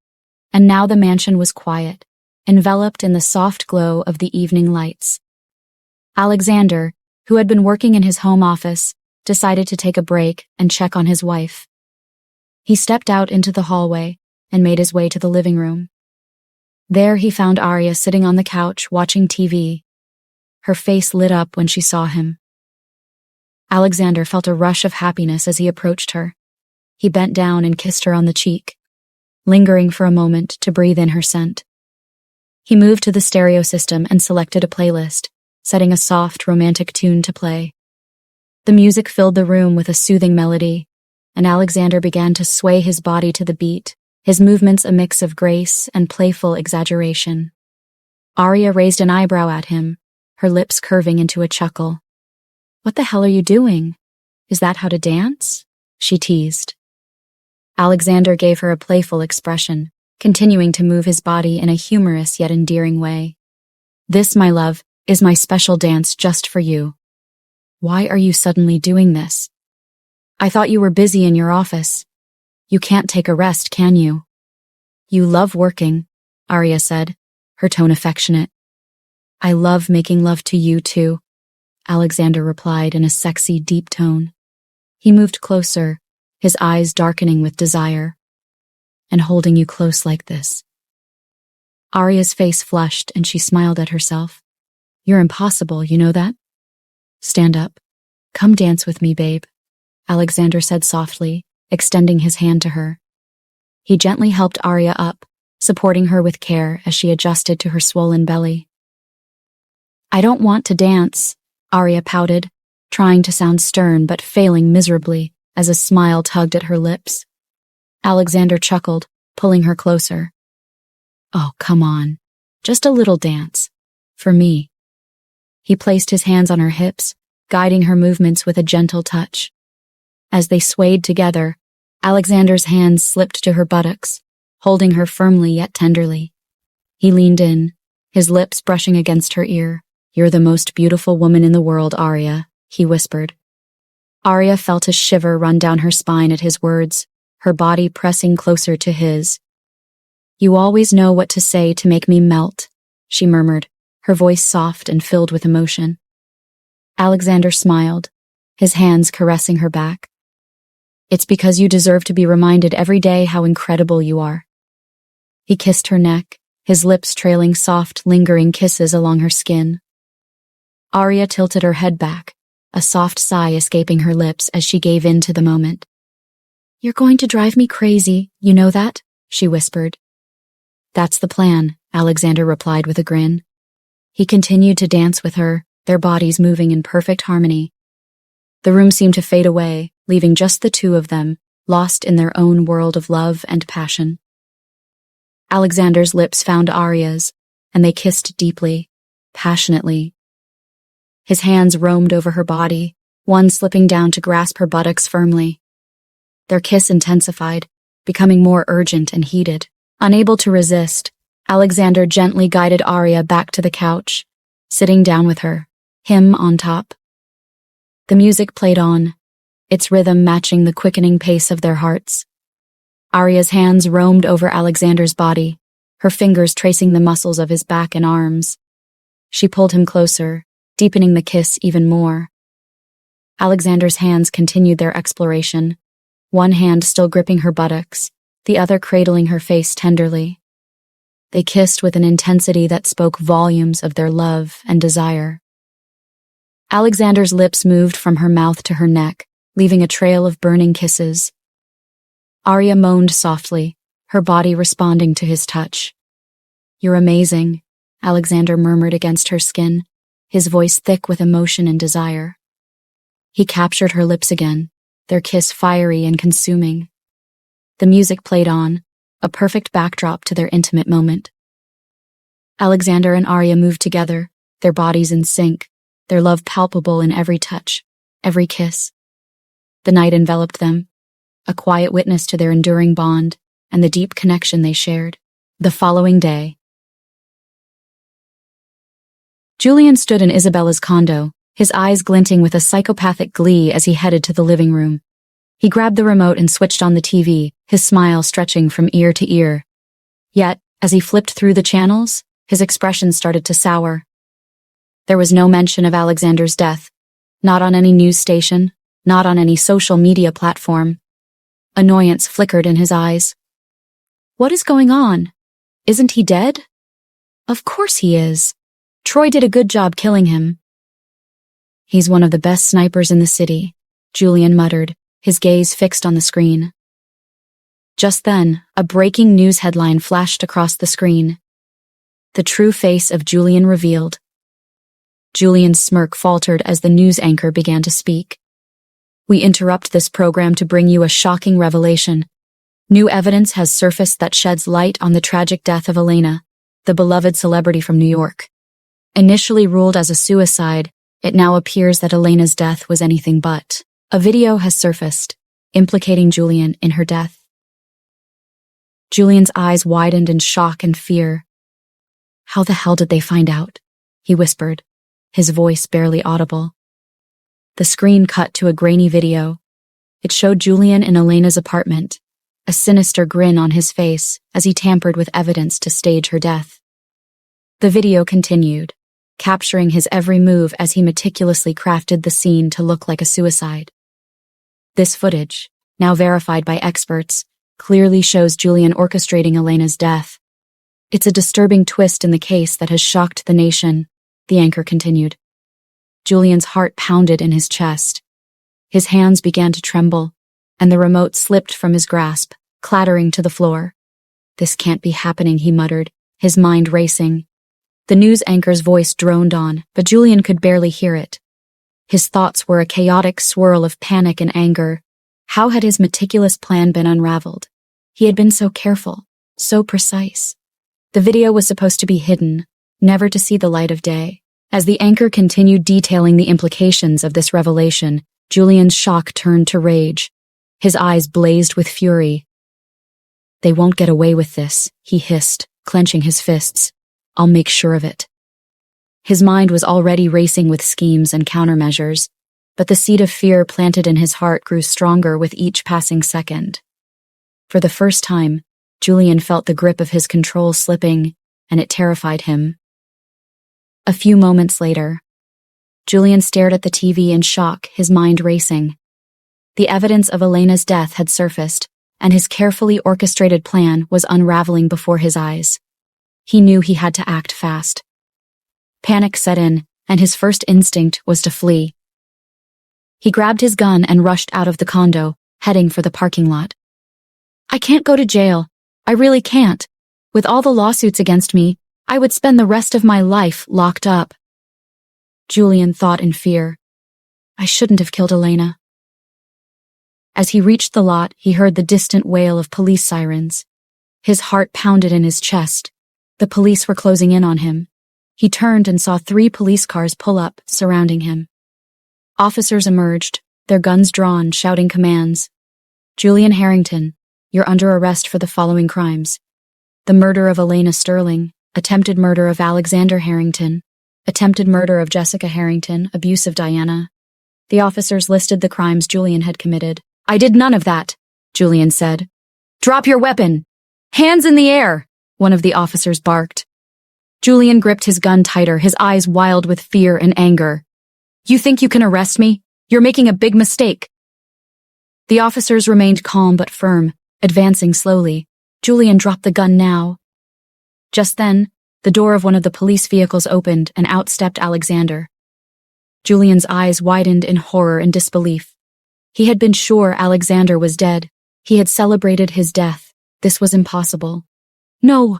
and now the mansion was quiet, enveloped in the soft glow of the evening lights. Alexander, who had been working in his home office, decided to take a break and check on his wife. He stepped out into the hallway and made his way to the living room. There he found Arya sitting on the couch watching TV. Her face lit up when she saw him. Alexander felt a rush of happiness as he approached her. He bent down and kissed her on the cheek, lingering for a moment to breathe in her scent. He moved to the stereo system and selected a playlist, setting a soft, romantic tune to play. The music filled the room with a soothing melody, and Alexander began to sway his body to the beat, his movements a mix of grace and playful exaggeration. Arya raised an eyebrow at him, her lips curving into a chuckle. What the hell are you doing? Is that how to dance? She teased. Alexander gave her a playful expression, continuing to move his body in a humorous yet endearing way. This, my love, is my special dance just for you. Why are you suddenly doing this? I thought you were busy in your office. You can't take a rest, can you? You love working, Arya said, her tone affectionate. I love making love to you too, Alexander replied in a sexy, deep tone. He moved closer, his eyes darkening with desire. And holding you close like this. Arya's face flushed and she smiled at herself. You're impossible, you know that? Stand up. Come dance with me, babe, Alexander said softly, extending his hand to her. He gently helped Arya up, supporting her with care as she adjusted to her swollen belly. I don't want to dance, Arya pouted, trying to sound stern but failing miserably as a smile tugged at her lips. Alexander chuckled, pulling her closer. Oh, come on. Just a little dance. For me. He placed his hands on her hips, guiding her movements with a gentle touch. As they swayed together, Alexander's hands slipped to her buttocks, holding her firmly yet tenderly. He leaned in, his lips brushing against her ear. "You're the most beautiful woman in the world, Arya," he whispered. Arya felt a shiver run down her spine at his words, her body pressing closer to his. "You always know what to say to make me melt," she murmured, her voice soft and filled with emotion. Alexander smiled, his hands caressing her back. "It's because you deserve to be reminded every day how incredible you are." He kissed her neck, his lips trailing soft, lingering kisses along her skin. Arya tilted her head back, a soft sigh escaping her lips as she gave in to the moment. "You're going to drive me crazy, you know that?" she whispered. "That's the plan," Alexander replied with a grin. He continued to dance with her, their bodies moving in perfect harmony. The room seemed to fade away, leaving just the two of them, lost in their own world of love and passion. Alexander's lips found Arya's, and they kissed deeply, passionately. His hands roamed over her body, one slipping down to grasp her buttocks firmly. Their kiss intensified, becoming more urgent and heated. Unable to resist, Alexander gently guided Arya back to the couch, sitting down with her, him on top. The music played on, its rhythm matching the quickening pace of their hearts. Arya's hands roamed over Alexander's body, her fingers tracing the muscles of his back and arms. She pulled him closer, deepening the kiss even more. Alexander's hands continued their exploration, one hand still gripping her buttocks, the other cradling her face tenderly. They kissed with an intensity that spoke volumes of their love and desire. Alexander's lips moved from her mouth to her neck, leaving a trail of burning kisses. Arya moaned softly, her body responding to his touch. "You're amazing," Alexander murmured against her skin, his voice thick with emotion and desire. He captured her lips again, their kiss fiery and consuming. The music played on, a perfect backdrop to their intimate moment. Alexander and Arya moved together, their bodies in sync, their love palpable in every touch, every kiss. The night enveloped them, a quiet witness to their enduring bond and the deep connection they shared. The following day, Julian stood in Isabella's condo, his eyes glinting with a psychopathic glee as he headed to the living room. He grabbed the remote and switched on the TV, his smile stretching from ear to ear. Yet, as he flipped through the channels, his expression started to sour. There was no mention of Alexander's death, not on any news station, not on any social media platform. Annoyance flickered in his eyes. What is going on? Isn't he dead? Of course he is. Troy did a good job killing him. He's one of the best snipers in the city, Julian muttered, his gaze fixed on the screen. Just then, a breaking news headline flashed across the screen. The true face of Julian revealed. Julian's smirk faltered as the news anchor began to speak. We interrupt this program to bring you a shocking revelation. New evidence has surfaced that sheds light on the tragic death of Elena, the beloved celebrity from New York. Initially ruled as a suicide, it now appears that Elena's death was anything but. A video has surfaced, implicating Julian in her death. Julian's eyes widened in shock and fear. How the hell did they find out? He whispered, his voice barely audible. The screen cut to a grainy video. It showed Julian in Elena's apartment, a sinister grin on his face as he tampered with evidence to stage her death. The video continued, capturing his every move as he meticulously crafted the scene to look like a suicide. This footage, now verified by experts, clearly shows Julian orchestrating Elena's death. It's a disturbing twist in the case that has shocked the nation, the anchor continued. Julian's heart pounded in his chest. His hands began to tremble, and the remote slipped from his grasp, clattering to the floor. This can't be happening, he muttered, his mind racing. The news anchor's voice droned on, but Julian could barely hear it. His thoughts were a chaotic swirl of panic and anger. How had his meticulous plan been unraveled? He had been so careful, so precise. The video was supposed to be hidden, never to see the light of day. As the anchor continued detailing the implications of this revelation, Julian's shock turned to rage. His eyes blazed with fury. They won't get away with this, he hissed, clenching his fists. I'll make sure of it. His mind was already racing with schemes and countermeasures, but the seed of fear planted in his heart grew stronger with each passing second. For the first time, Julian felt the grip of his control slipping, and it terrified him. A few moments later, Julian stared at the TV in shock, his mind racing. The evidence of Elena's death had surfaced, and his carefully orchestrated plan was unraveling before his eyes. He knew he had to act fast. Panic set in, and his first instinct was to flee. He grabbed his gun and rushed out of the condo, heading for the parking lot. I can't go to jail. I really can't. With all the lawsuits against me, I would spend the rest of my life locked up. Julian thought in fear. I shouldn't have killed Elena. As he reached the lot, he heard the distant wail of police sirens. His heart pounded in his chest. The police were closing in on him. He turned and saw 3 police cars pull up, surrounding him. Officers emerged, their guns drawn, shouting commands. Julian Harrington, you're under arrest for the following crimes: the murder of Elena Sterling, attempted murder of Alexander Harrington, attempted murder of Jessica Harrington, abuse of Diana. The officers listed the crimes Julian had committed. I did none of that, Julian said. Drop your weapon! Hands in the air! One of the officers barked. Julian gripped his gun tighter, his eyes wild with fear and anger. You think you can arrest me? You're making a big mistake. The officers remained calm but firm, advancing slowly. Julian dropped the gun now. Just then, the door of one of the police vehicles opened and out stepped Alexander. Julian's eyes widened in horror and disbelief. He had been sure Alexander was dead. He had celebrated his death. This was impossible. No,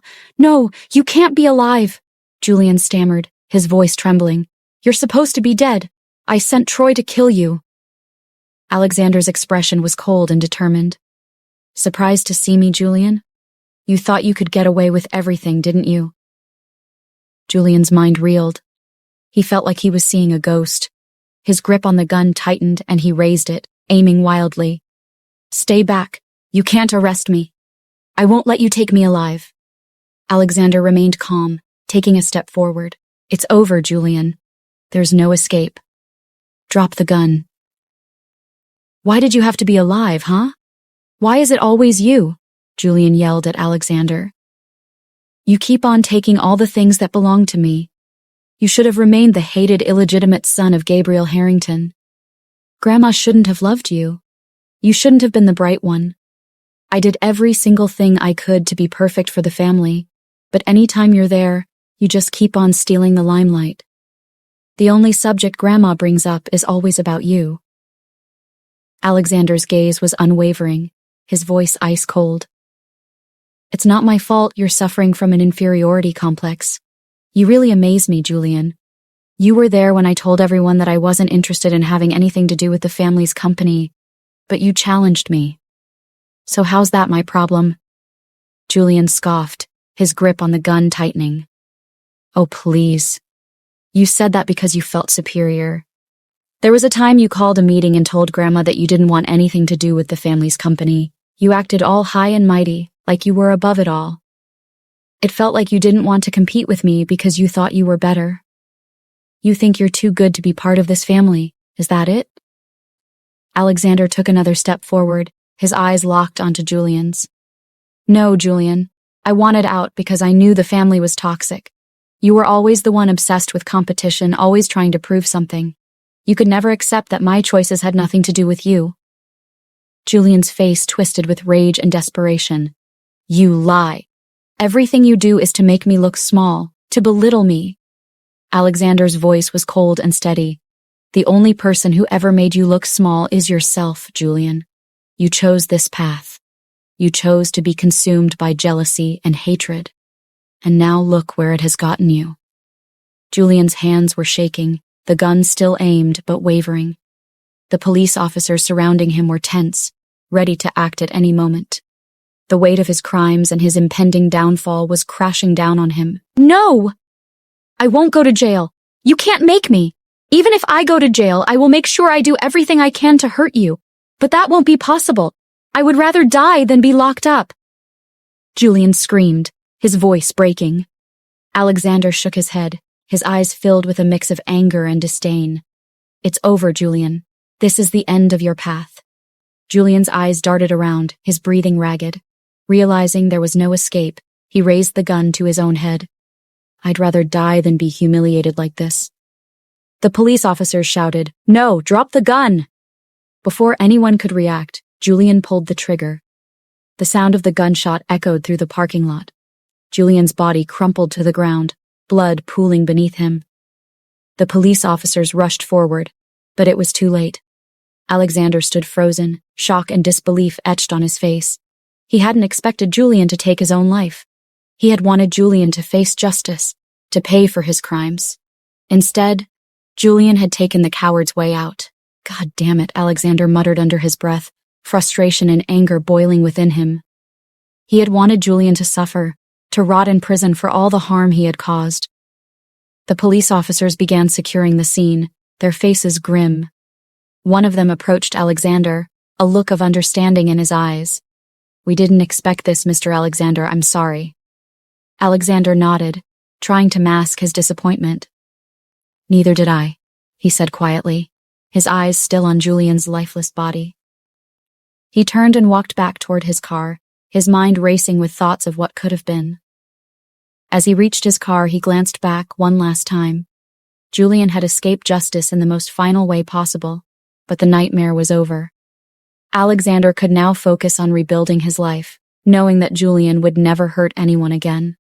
you can't be alive, Julian stammered, his voice trembling. You're supposed to be dead. I sent Troy to kill you. Alexander's expression was cold and determined. Surprised to see me, Julian? You thought you could get away with everything, didn't you? Julian's mind reeled. He felt like he was seeing a ghost. His grip on the gun tightened and he raised it, aiming wildly. Stay back. You can't arrest me. I won't let you take me alive. Alexander remained calm, taking a step forward. It's over, Julian. There's no escape. Drop the gun. Why did you have to be alive, huh? Why is it always you? Julian yelled at Alexander. You keep on taking all the things that belong to me. You should have remained the hated illegitimate son of Gabriel Harrington. Grandma shouldn't have loved you. You shouldn't have been the bright one. I did every single thing I could to be perfect for the family, but anytime you're there, you just keep on stealing the limelight. The only subject Grandma brings up is always about you. Alexander's gaze was unwavering, his voice ice cold. It's not my fault you're suffering from an inferiority complex. You really amaze me, Julian. You were there when I told everyone that I wasn't interested in having anything to do with the family's company, but you challenged me. So how's that my problem? Julian scoffed, his grip on the gun tightening. Oh, please. You said that because you felt superior. There was a time you called a meeting and told Grandma that you didn't want anything to do with the family's company. You acted all high and mighty, like you were above it all. It felt like you didn't want to compete with me because you thought you were better. You think you're too good to be part of this family, is that it? Alexander took another step forward, his eyes locked onto Julian's. No, Julian. I wanted out because I knew the family was toxic. You were always the one obsessed with competition, always trying to prove something. You could never accept that my choices had nothing to do with you. Julian's face twisted with rage and desperation. You lie. Everything you do is to make me look small, to belittle me. Alexander's voice was cold and steady. The only person who ever made you look small is yourself, Julian. You chose this path. You chose to be consumed by jealousy and hatred. And now look where it has gotten you. Julian's hands were shaking, the gun still aimed but wavering. The police officers surrounding him were tense, ready to act at any moment. The weight of his crimes and his impending downfall was crashing down on him. No! I won't go to jail. You can't make me. Even if I go to jail, I will make sure I do everything I can to hurt you. But that won't be possible. I would rather die than be locked up. Julian screamed, his voice breaking. Alexander shook his head, his eyes filled with a mix of anger and disdain. "It's over, Julian. This is the end of your path." Julian's eyes darted around, his breathing ragged. Realizing there was no escape, he raised the gun to his own head. "I'd rather die than be humiliated like this." The police officers shouted, "No, drop the gun!" Before anyone could react, Julian pulled the trigger. The sound of the gunshot echoed through the parking lot. Julian's body crumpled to the ground, blood pooling beneath him. The police officers rushed forward, but it was too late. Alexander stood frozen, shock and disbelief etched on his face. He hadn't expected Julian to take his own life. He had wanted Julian to face justice, to pay for his crimes. Instead, Julian had taken the coward's way out. "God damn it," Alexander muttered under his breath, frustration and anger boiling within him. He had wanted Julian to suffer, to rot in prison for all the harm he had caused. The police officers began securing the scene, their faces grim. One of them approached Alexander, a look of understanding in his eyes. "We didn't expect this, Mr. Alexander, I'm sorry." Alexander nodded, trying to mask his disappointment. "Neither did I," he said quietly, his eyes still on Julian's lifeless body. He turned and walked back toward his car, his mind racing with thoughts of what could have been. As he reached his car, he glanced back one last time. Julian had escaped justice in the most final way possible, but the nightmare was over. Alexander could now focus on rebuilding his life, knowing that Julian would never hurt anyone again.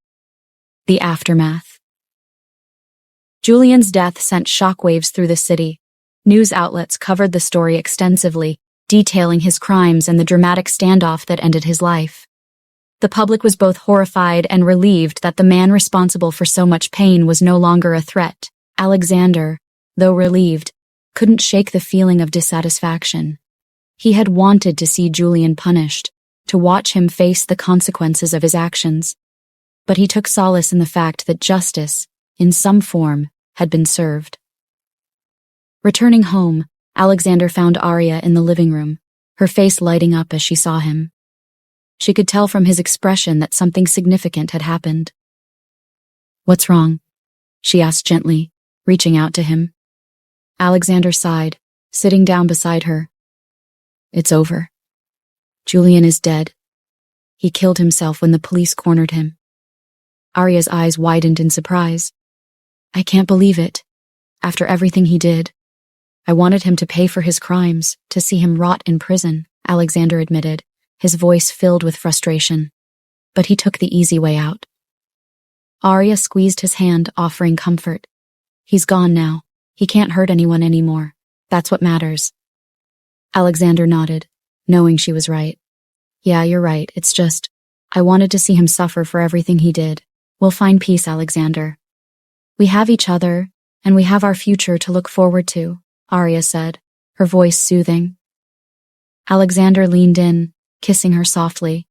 The aftermath. Julian's death sent shockwaves through the city. News outlets covered the story extensively, detailing his crimes and the dramatic standoff that ended his life. The public was both horrified and relieved that the man responsible for so much pain was no longer a threat. Alexander, though relieved, couldn't shake the feeling of dissatisfaction. He had wanted to see Julian punished, to watch him face the consequences of his actions. But he took solace in the fact that justice, in some form, had been served. Returning home, Alexander found Arya in the living room, her face lighting up as she saw him. She could tell from his expression that something significant had happened. "What's wrong?" she asked gently, reaching out to him. Alexander sighed, sitting down beside her. "It's over. Julian is dead. He killed himself when the police cornered him." Arya's eyes widened in surprise. "I can't believe it. After everything he did. I wanted him to pay for his crimes, to see him rot in prison," Alexander admitted, his voice filled with frustration. "But he took the easy way out." Arya squeezed his hand, offering comfort. "He's gone now. He can't hurt anyone anymore. That's what matters." Alexander nodded, knowing she was right. "Yeah, you're right. It's just, I wanted to see him suffer for everything he did. We'll find peace, Alexander. We have each other, and we have our future to look forward to," Arya said, her voice soothing. Alexander leaned in, kissing her softly.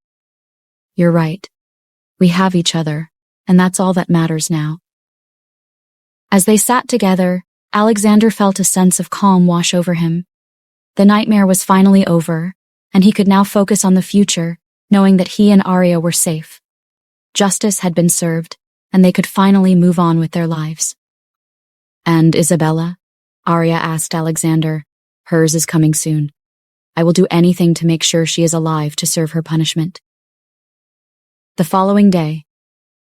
"You're right. We have each other, and that's all that matters now." As they sat together, Alexander felt a sense of calm wash over him. The nightmare was finally over, and he could now focus on the future, knowing that he and Arya were safe. Justice had been served, and they could finally move on with their lives. "And Isabella?" Arya asked Alexander. "Hers is coming soon. I will do anything to make sure she is alive to serve her punishment." The following day,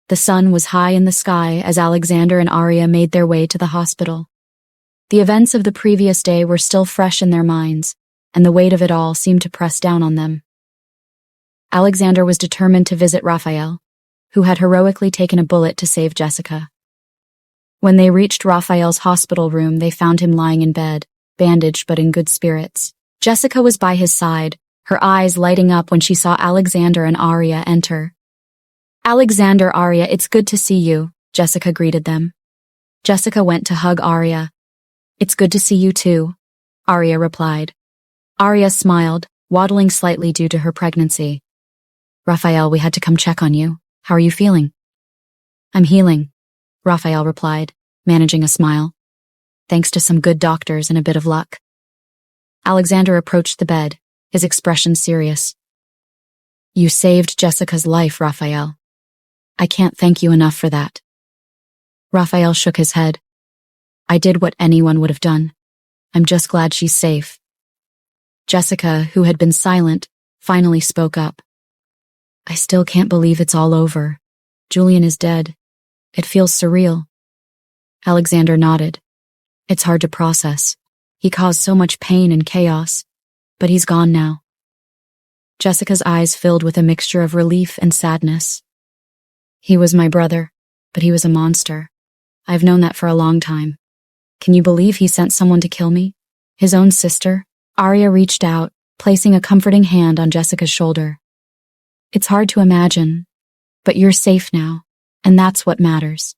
the sun was high in the sky as Alexander and Arya made their way to the hospital. The events of the previous day were still fresh in their minds, and the weight of it all seemed to press down on them. Alexander was determined to visit Raphael, who had heroically taken a bullet to save Jessica. When they reached Raphael's hospital room, they found him lying in bed, bandaged but in good spirits. Jessica was by his side, her eyes lighting up when she saw Alexander and Arya enter. "Alexander, Arya, it's good to see you," Jessica greeted them. Jessica went to hug Arya. "It's good to see you too," Arya replied. Arya smiled, waddling slightly due to her pregnancy. "Raphael, we had to come check on you. How are you feeling?" "I'm healing," Raphael replied, managing a smile. "Thanks to some good doctors and a bit of luck." Alexander approached the bed, his expression serious. "You saved Jessica's life, Raphael." I can't thank you enough for that. Raphael shook his head. I did what anyone would have done. I'm just glad she's safe. Jessica, who had been silent, finally spoke up. I still can't believe it's all over. Julian is dead. It feels surreal. Alexander nodded. It's hard to process. He caused so much pain and chaos, but he's gone now. Jessica's eyes filled with a mixture of relief and sadness. He was my brother, but he was a monster. I've known that for a long time. Can you believe he sent someone to kill me? His own sister? Arya reached out, placing a comforting hand on Jessica's shoulder. It's hard to imagine, but you're safe now, and that's what matters.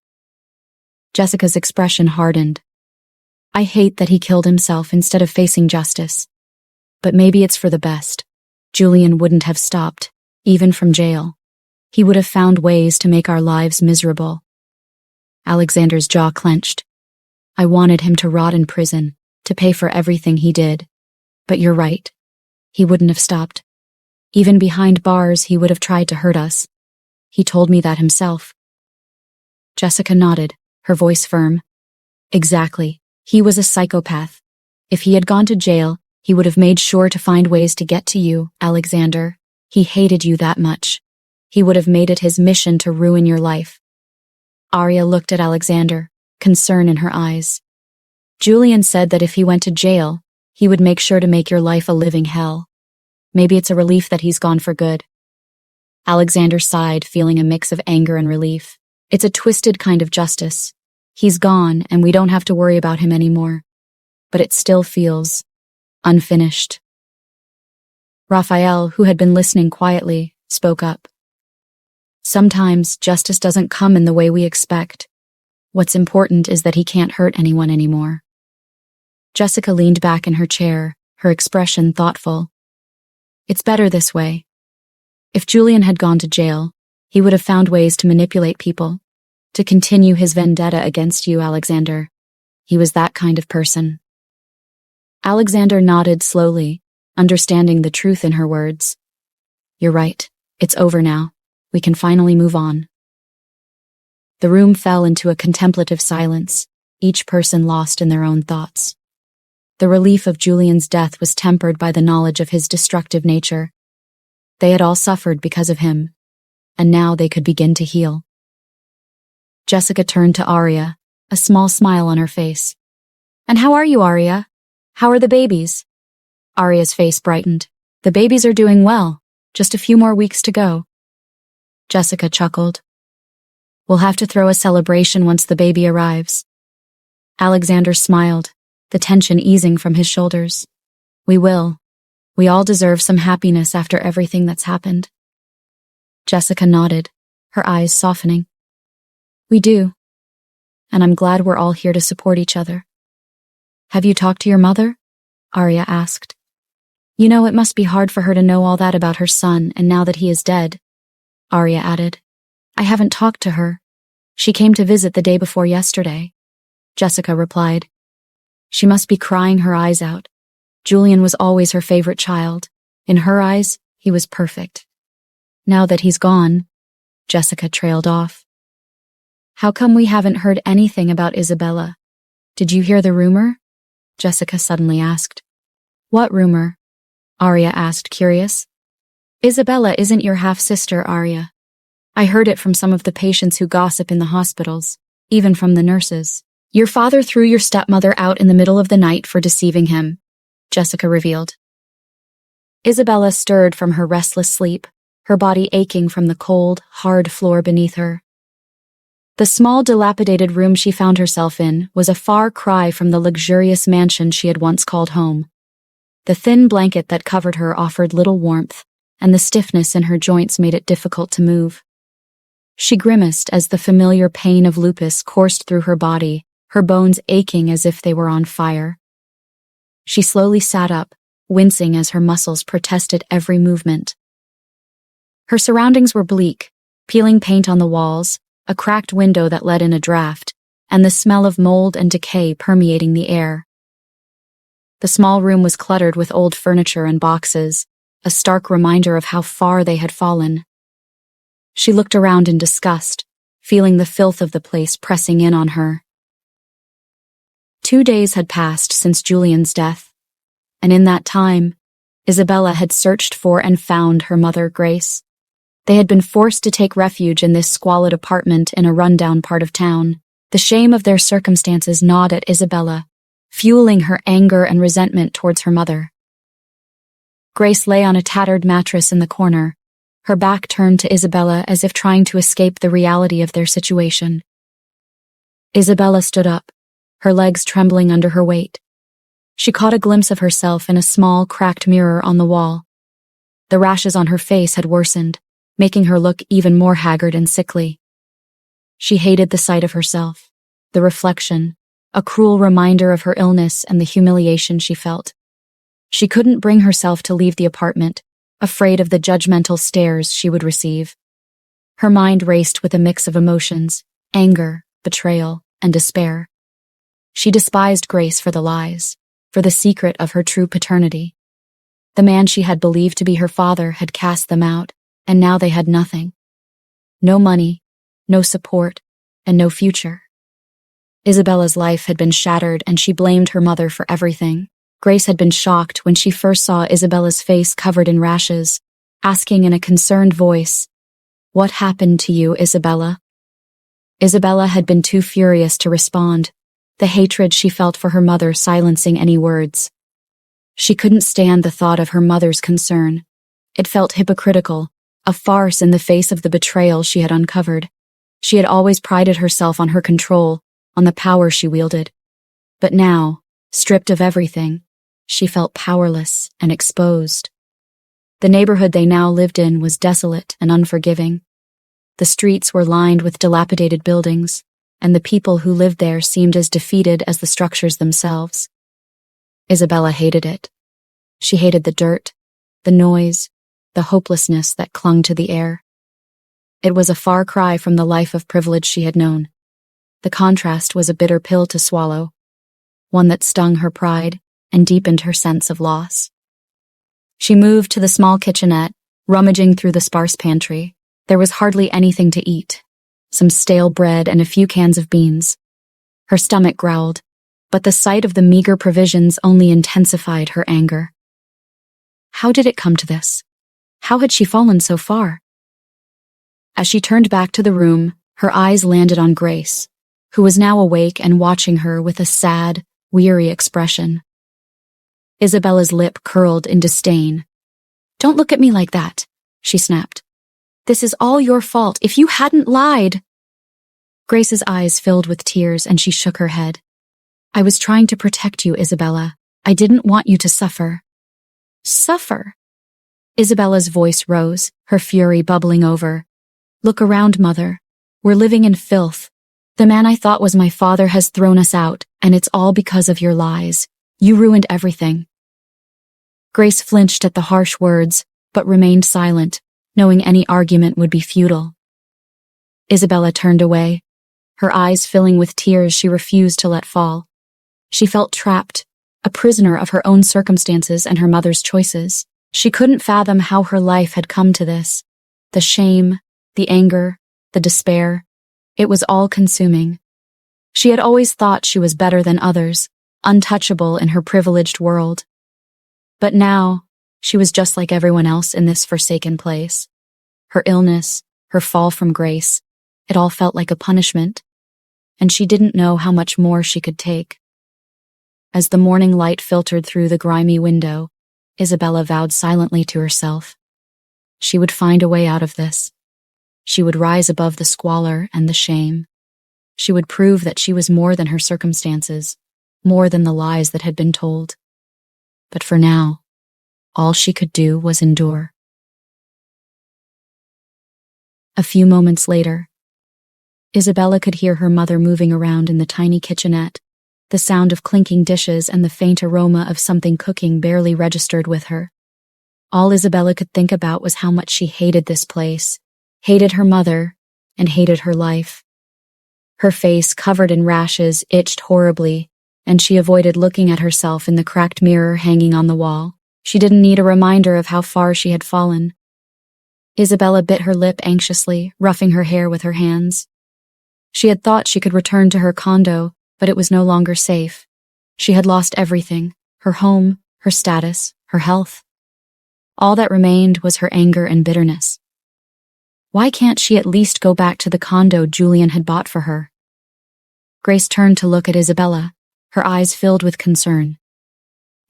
Jessica's expression hardened. I hate that he killed himself instead of facing justice. But maybe it's for the best. Julian wouldn't have stopped, even from jail. He would have found ways to make our lives miserable. Alexander's jaw clenched. I wanted him to rot in prison, to pay for everything he did. But you're right. He wouldn't have stopped. Even behind bars, he would have tried to hurt us. He told me that himself. Jessica nodded, her voice firm. Exactly. He was a psychopath. If he had gone to jail, he would have made sure to find ways to get to you, Alexander. He hated you that much. He would have made it his mission to ruin your life. Arya looked at Alexander, concern in her eyes. Julian said that if he went to jail, he would make sure to make your life a living hell. Maybe it's a relief that he's gone for good. Alexander sighed, feeling a mix of anger and relief. It's a twisted kind of justice. He's gone, and we don't have to worry about him anymore. But it still feels unfinished. Raphael, who had been listening quietly, spoke up. Sometimes justice doesn't come in the way we expect. What's important is that he can't hurt anyone anymore. Jessica leaned back in her chair, her expression thoughtful. It's better this way. If Julian had gone to jail, he would have found ways to manipulate people, to continue his vendetta against you, Alexander. He was that kind of person. Alexander nodded slowly, understanding the truth in her words. You're right. It's over now. We can finally move on. The room fell into a contemplative silence, each person lost in their own thoughts. The relief of Julian's death was tempered by the knowledge of his destructive nature. They had all suffered because of him, and now they could begin to heal. Jessica turned to Arya, a small smile on her face. And how are you, Arya? How are the babies? Arya's face brightened. The babies are doing well. Just a few more weeks to go. Jessica chuckled. We'll have to throw a celebration once the baby arrives. Alexander smiled, the tension easing from his shoulders. We will. We all deserve some happiness after everything that's happened. Jessica nodded, her eyes softening. We do. And I'm glad we're all here to support each other. Have you talked to your mother? Arya asked. You know, it must be hard for her to know all that about her son, and now that he is dead. Arya added. I haven't talked to her. She came to visit the day before yesterday. Jessica replied. She must be crying her eyes out. Julian was always her favorite child. In her eyes, he was perfect. Now that he's gone, Jessica trailed off. How come we haven't heard anything about Isabella? Did you hear the rumor? Jessica suddenly asked. What rumor? Arya asked, curious. Isabella isn't your half-sister, Arya. I heard it from some of the patients who gossip in the hospitals, even from the nurses. Your father threw your stepmother out in the middle of the night for deceiving him, Jessica revealed. Isabella stirred from her restless sleep, her body aching from the cold, hard floor beneath her. The small, dilapidated room she found herself in was a far cry from the luxurious mansion she had once called home. The thin blanket that covered her offered little warmth, and the stiffness in her joints made it difficult to move. She grimaced as the familiar pain of lupus coursed through her body, her bones aching as if they were on fire. She slowly sat up, wincing as her muscles protested every movement. Her surroundings were bleak, peeling paint on the walls, a cracked window that let in a draft, and the smell of mold and decay permeating the air. The small room was cluttered with old furniture and boxes, a stark reminder of how far they had fallen. She looked around in disgust, feeling the filth of the place pressing in on her. 2 days had passed since Julian's death, and in that time, Isabella had searched for and found her mother, Grace. They had been forced to take refuge in this squalid apartment in a rundown part of town. The shame of their circumstances gnawed at Isabella, fueling her anger and resentment towards her mother. Grace lay on a tattered mattress in the corner, her back turned to Isabella as if trying to escape the reality of their situation. Isabella stood up, her legs trembling under her weight. She caught a glimpse of herself in a small, cracked mirror on the wall. The rashes on her face had worsened, making her look even more haggard and sickly. She hated the sight of herself, the reflection, a cruel reminder of her illness and the humiliation she felt. She couldn't bring herself to leave the apartment, afraid of the judgmental stares she would receive. Her mind raced with a mix of emotions, anger, betrayal, and despair. She despised Grace for the lies, for the secret of her true paternity. The man she had believed to be her father had cast them out, and now they had nothing. No money, no support, and no future. Isabella's life had been shattered, and she blamed her mother for everything. Grace had been shocked when she first saw Isabella's face covered in rashes, asking in a concerned voice, "What happened to you, Isabella?" Isabella had been too furious to respond, the hatred she felt for her mother silencing any words. She couldn't stand the thought of her mother's concern. It felt hypocritical, a farce in the face of the betrayal she had uncovered. She had always prided herself on her control, on the power she wielded. But now, stripped of everything, she felt powerless and exposed. The neighborhood they now lived in was desolate and unforgiving. The streets were lined with dilapidated buildings, and the people who lived there seemed as defeated as the structures themselves. Isabella hated it. She hated the dirt, the noise, the hopelessness that clung to the air. It was a far cry from the life of privilege she had known. The contrast was a bitter pill to swallow, one that stung her pride and deepened her sense of loss. She moved to the small kitchenette, rummaging through the sparse pantry. There was hardly anything to eat, some stale bread and a few cans of beans. Her stomach growled, but the sight of the meager provisions only intensified her anger. How did it come to this? How had she fallen so far? As she turned back to the room, her eyes landed on Grace, who was now awake and watching her with a sad, weary expression. Isabella's lip curled in disdain. "Don't look at me like that," she snapped. "This is all your fault. If you hadn't lied—" Grace's eyes filled with tears and she shook her head. "I was trying to protect you, Isabella. I didn't want you to suffer." "Suffer?" Isabella's voice rose, her fury bubbling over. "Look around, Mother. We're living in filth. The man I thought was my father has thrown us out, and it's all because of your lies. You ruined everything." Grace flinched at the harsh words, but remained silent, knowing any argument would be futile. Isabella turned away, her eyes filling with tears she refused to let fall. She felt trapped, a prisoner of her own circumstances and her mother's choices. She couldn't fathom how her life had come to this. The shame, the anger, the despair. It was all-consuming. She had always thought she was better than others, untouchable in her privileged world. But now, she was just like everyone else in this forsaken place. Her illness, her fall from Grace, it all felt like a punishment, and she didn't know how much more she could take. As the morning light filtered through the grimy window, Isabella vowed silently to herself. She would find a way out of this. She would rise above the squalor and the shame. She would prove that she was more than her circumstances, more than the lies that had been told. But for now, all she could do was endure. A few moments later, Isabella could hear her mother moving around in the tiny kitchenette. The sound of clinking dishes and the faint aroma of something cooking barely registered with her. All Isabella could think about was how much she hated this place, hated her mother, and hated her life. Her face, covered in rashes, itched horribly, and she avoided looking at herself in the cracked mirror hanging on the wall. She didn't need a reminder of how far she had fallen. Isabella bit her lip anxiously, roughing her hair with her hands. She had thought she could return to her condo, but it was no longer safe. She had lost everything: her home, her status, her health. All that remained was her anger and bitterness. Why can't she at least go back to the condo Julian had bought for her? Grace turned to look at Isabella, her eyes filled with concern.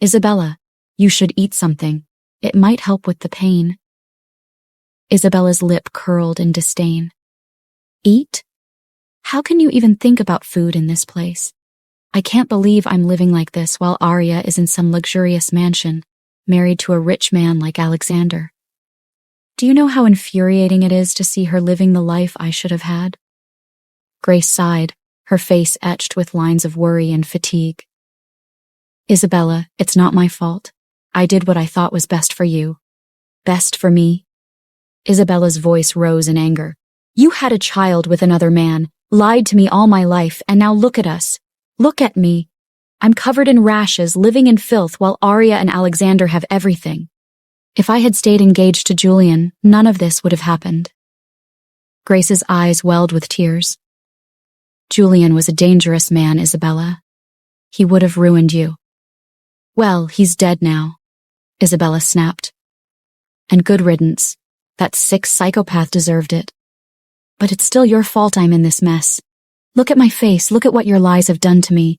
Isabella, you should eat something. It might help with the pain. Isabella's lip curled in disdain. Eat? How can you even think about food in this place? I can't believe I'm living like this while Arya is in some luxurious mansion, married to a rich man like Alexander. Do you know how infuriating it is to see her living the life I should have had? Grace sighed, her face etched with lines of worry and fatigue. Isabella, it's not my fault. I did what I thought was best for you. Best for me? Isabella's voice rose in anger. You had a child with another man, lied to me all my life, and now look at us. Look at me. I'm covered in rashes, living in filth, while Arya and Alexander have everything. If I had stayed engaged to Julian, none of this would have happened. Grace's eyes welled with tears. Julian was a dangerous man, Isabella. He would have ruined you. Well, he's dead now, Isabella snapped. And good riddance. That sick psychopath deserved it. But it's still your fault I'm in this mess. Look at my face, look at what your lies have done to me.